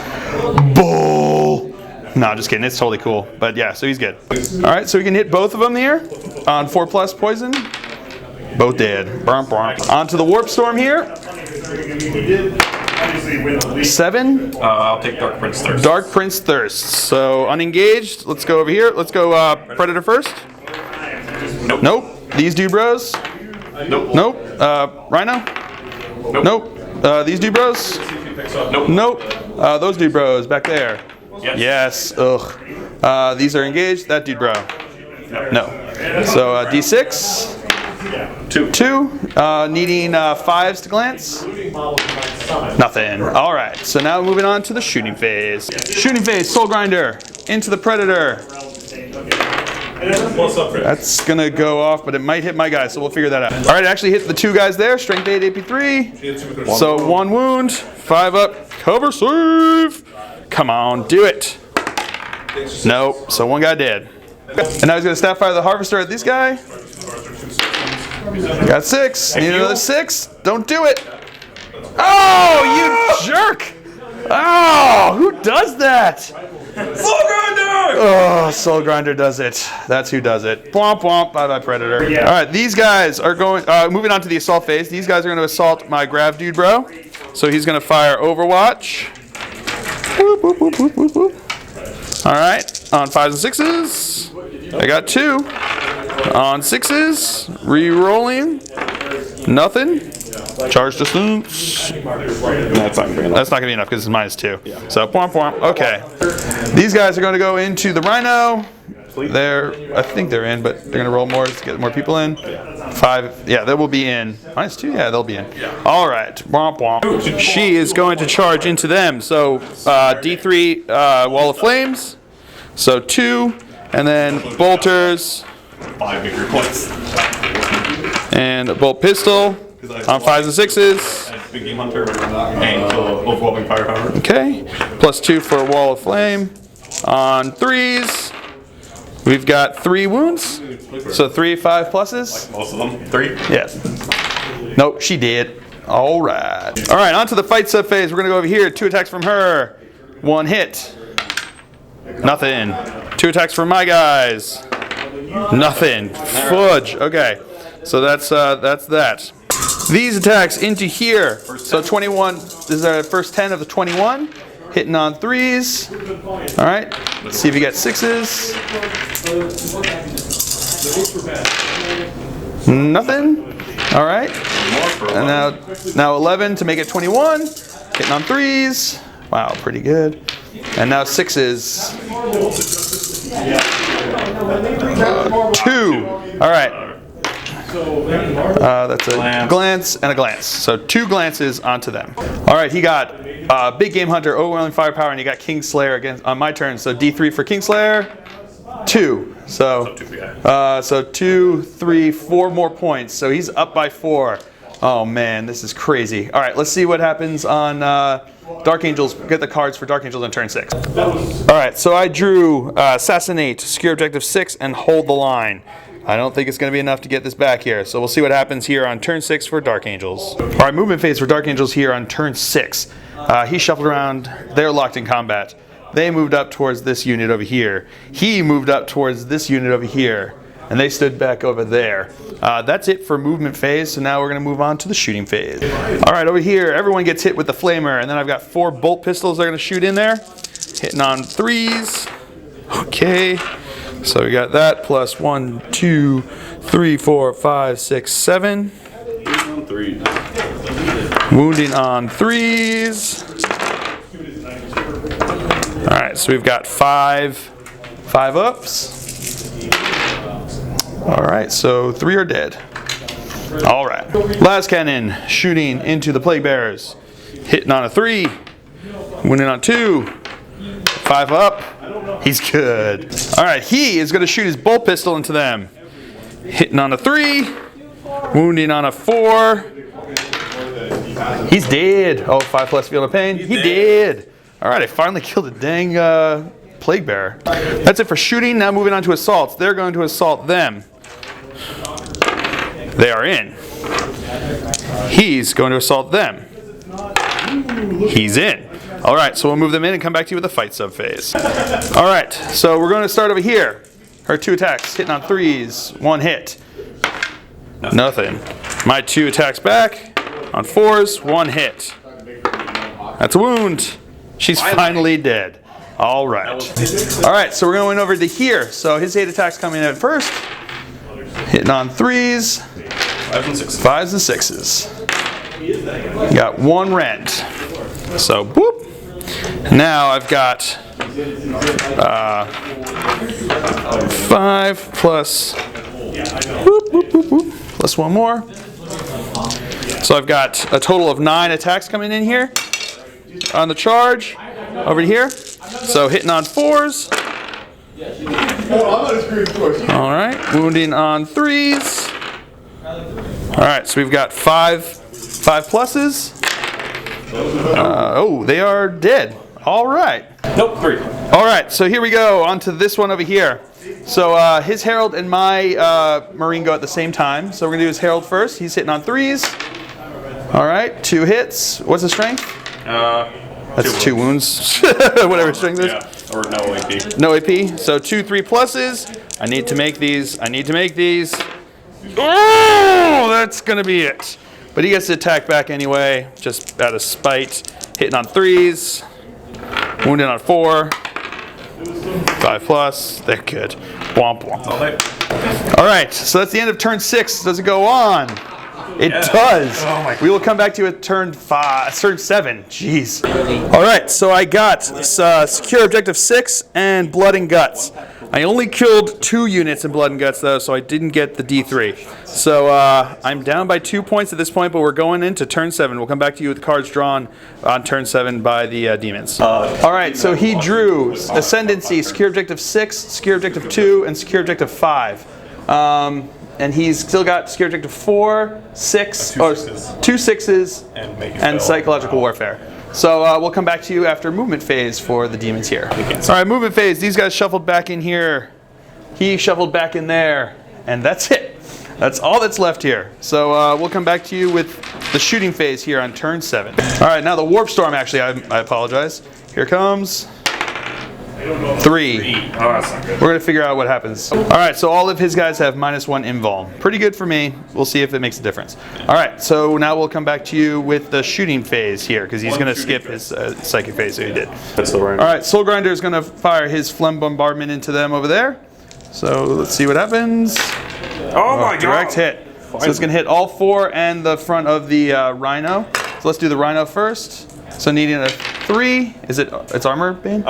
Speaker 1: bull. No, just kidding. It's totally cool. But yeah, so he's good. All right, so we can hit both of them here on 4+ poison. Both dead. On to the Warp Storm here. 7.
Speaker 2: I'll take Dark Prince Thirst.
Speaker 1: Dark Prince Thirst. So unengaged. Let's go over here. Let's go Predator first. Nope. These dude bros. Nope. Rhino. Nope. These dude bros. Nope. Those dude bros back there. Yes. Ugh. These are engaged. That dude bro. No. So D6. 2. Needing 5s to glance. Nothing. All right. So now moving on to the shooting phase. Shooting phase. Soul Grinder into the Predator. That's gonna go off, but it might hit my guy, so we'll figure that out. All right. It actually hit the 2 guys there. Strength 8, AP 3. So 1 wound. 5 up. Cover save. Come on, do it. Nope. So 1 guy dead. And now he's gonna Staffire the Harvester at this guy. Got 6. Need another 6. Don't do it. Oh, you jerk! Oh, who does that? Soul Grinder! Oh, Soul Grinder does it. That's who does it. Womp womp. Bye bye, Predator. All right, these guys are going. Moving on to the assault phase. These guys are going to assault my Grav dude, bro. So he's going to fire Overwatch. Whoop, whoop, whoop, whoop, whoop, whoop. All right, on 5s and 6s. I got 2. On 6s, re-rolling, nothing. Charge distance. That's not gonna be enough because it's -2. So pwomp pwomp. Okay. These guys are gonna go into the Rhino. I think they're in, but they're gonna roll more to get more people in. 5. Yeah, they will be in. -2. Yeah, they'll be in. All right. Womp womp. She is going to charge into them. So D3 Wall of Flames. So 2, and then bolters.
Speaker 2: 5 bigger points.
Speaker 1: And a bolt pistol on 5s and 6s.
Speaker 2: Big Game Hunter and Overwhelming Firepower.
Speaker 1: Okay. +2 for a Wall of Flame. On 3s, we've got 3 wounds. So 3 5 pluses.
Speaker 2: Most of them. 3?
Speaker 1: Yes. Nope, she did. All right. All right, on to the fight sub phase. We're going to go over here. 2 attacks from her. 1 hit. Nothing. 2 attacks from my guys. Nothing. Fudge. Okay. So that's that. These attacks into here. So 21 this is our first 10 of the 21. hitting on 3s. All right, let's see if you got 6s. Nothing. All right, and now 11 to make it 21. Hitting on 3s. Wow, pretty good. And now 6s. 2. All right. That's a glance and a glance. So 2 glances onto them. All right, he got Big Game Hunter, overwhelming firepower, and he got Kingslayer against on my turn. So D3 for Kingslayer, 2. So 2, 3, 4 more points. So he's up by 4. Oh man, this is crazy. All right, let's see what happens on Dark Angels. Get the cards for Dark Angels on turn 6. All right, so I drew Assassinate, secure objective 6, and hold the line. I don't think it's going to be enough to get this back here, so we'll see what happens here on turn 6 for Dark Angels. All right, movement phase for Dark Angels here on turn 6. He shuffled around. They're locked in combat. They moved up towards this unit over here. He moved up towards this unit over here, and they stood back over there. That's it for movement phase, so now we're going to move on to the shooting phase. All right, over here, everyone gets hit with the flamer, and then I've got 4 bolt pistols they're going to shoot in there. Hitting on 3s. Okay. So we got that plus 1, 2, 3, 4, 5, 6, 7. Wounding on 3s. All right, so we've got 5 ups. All right, so 3 are dead. All right, last cannon shooting into the plague bearers. Hitting on a 3. Wounding on 2. 5 up. He's good. All right, he is going to shoot his bolt pistol into them. Hitting on a 3. Wounding on a 4. He's dead. Oh, 5 plus field of pain. He did. All right, I finally killed a dang plague bearer. That's it for shooting. Now moving on to assaults. They're going to assault them. They are in. He's going to assault them. He's in. All right, so we'll move them in and come back to you with the fight subphase. All right, so we're going to start over here. Her 2 attacks, hitting on 3s, 1 hit. Nothing. My 2 attacks back on 4s, 1 hit. That's a wound. She's finally dead. All right. All right, so we're going over to here. So his 8 attacks coming in first. Hitting on 3s, 5s and 6s. Got 1 rend. So, boop. Now I've got 5 plus, whoop, whoop, whoop, whoop, plus 1 more. So I've got a total of 9 attacks coming in here on the charge over here. So hitting on 4s. All right, wounding on 3s. All right, so we've got 5 pluses. Oh, they are dead. All right.
Speaker 2: Nope, 3.
Speaker 1: All right, so here we go on to this one over here. So his Herald and my Marine go at the same time. So we're going to do his Herald first. He's hitting on 3s. All right, 2 hits. What's the strength? That's 2 wounds. Whatever strength is.
Speaker 2: Yeah, or no AP.
Speaker 1: No AP. So 2 3 pluses. I need to make these. Oh, that's going to be it. But he gets to attack back anyway, just out of spite. Hitting on 3s. Wounded on 4. 5 plus. They're good. Womp womp. All right, so that's the end of turn 6. Does it go on? It does. Oh we will come back to you at turn 7. Jeez. All right, so I got secure objective 6 and blood and guts. I only killed 2 units in blood and guts though, so I didn't get the D3. So I'm down by 2 points at this point, but we're going into turn 7. We'll come back to you with the cards drawn on turn 7 by the demons. All right, so he drew Ascendancy, secure objective 6, secure objective 2, and secure objective 5. And he's still got secure objective 4, 6, 2 6s, and psychological warfare. So we'll come back to you after movement phase for the demons here. All right, movement phase. These guys shuffled back in here. He shuffled back in there. And that's it. That's all that's left here. So we'll come back to you with the shooting phase here on turn 7. All right, now the warp storm, actually, I apologize. Here comes. 3.
Speaker 2: Oh, that's not good.
Speaker 1: We're gonna figure out what happens. All right, so all of his guys have -1 invuln. Pretty good for me. We'll see if it makes a difference. All right, so now we'll come back to you with the shooting phase here, because he's gonna skip his psychic phase that he did.
Speaker 2: That's the right.
Speaker 1: All right, Soul Grinder is gonna fire his phlegm bombardment into them over there. So let's see what happens.
Speaker 2: Oh my god.
Speaker 1: Direct hit. So it's gonna hit all 4 and the front of the Rhino. So let's do the Rhino first. So needing a 3. Is it? It's armor bane?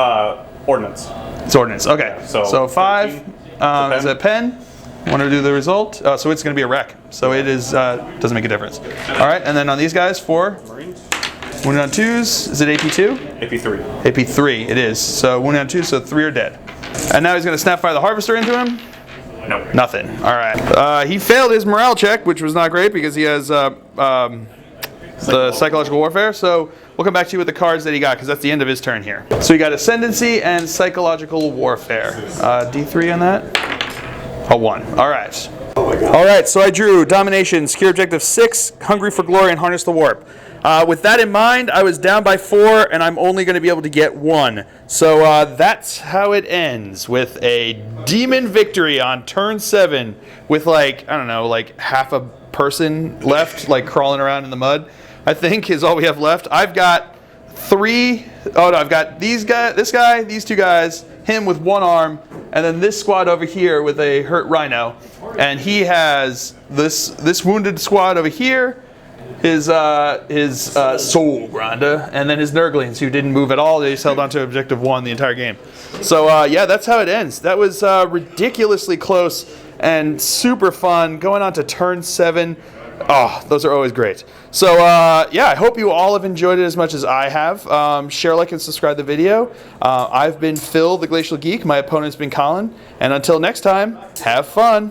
Speaker 2: Ordnance.
Speaker 1: It's ordnance. Okay. So 5 is a pen. Want to do the result? So it's going to be a wreck. So it is doesn't make a difference. All right, and then on these guys, 4. Wounded on 2s. Is it AP2?
Speaker 2: AP3.
Speaker 1: AP3. It is. So wounded on 2, so 3 are dead. And now he's going to snapfire the Harvester into him.
Speaker 2: No.
Speaker 1: Nothing. All right. He failed his morale check, which was not great because he has the psychological warfare. So we'll come back to you with the cards that he got because that's the end of his turn here. So he got Ascendancy and Psychological Warfare. D3 on that? A 1. All right. All right, so I drew Domination, Secure Objective 6, Hungry for Glory, and Harness the Warp. With that in mind, I was down by 4, and I'm only going to be able to get 1. So that's how it ends, with a demon victory on turn 7 with, like, I don't know, like half a person left, like crawling around in the mud, I think is all we have left. I've got 3, oh no, I've got these guys, this guy, these 2 guys, him with 1 arm, and then this squad over here with a hurt Rhino. And he has this wounded squad over here, his Soul Grinder, and then his Nurglings who didn't move at all. They just held on to Objective 1 the entire game. So yeah, that's how it ends. That was ridiculously close and super fun. Going on to turn 7. Oh, those are always great. So yeah, I hope you all have enjoyed it as much as I have. Share, like, and subscribe the video. I've been Phil, the Glacial Geek. My opponent's been Colin. And until next time, have fun.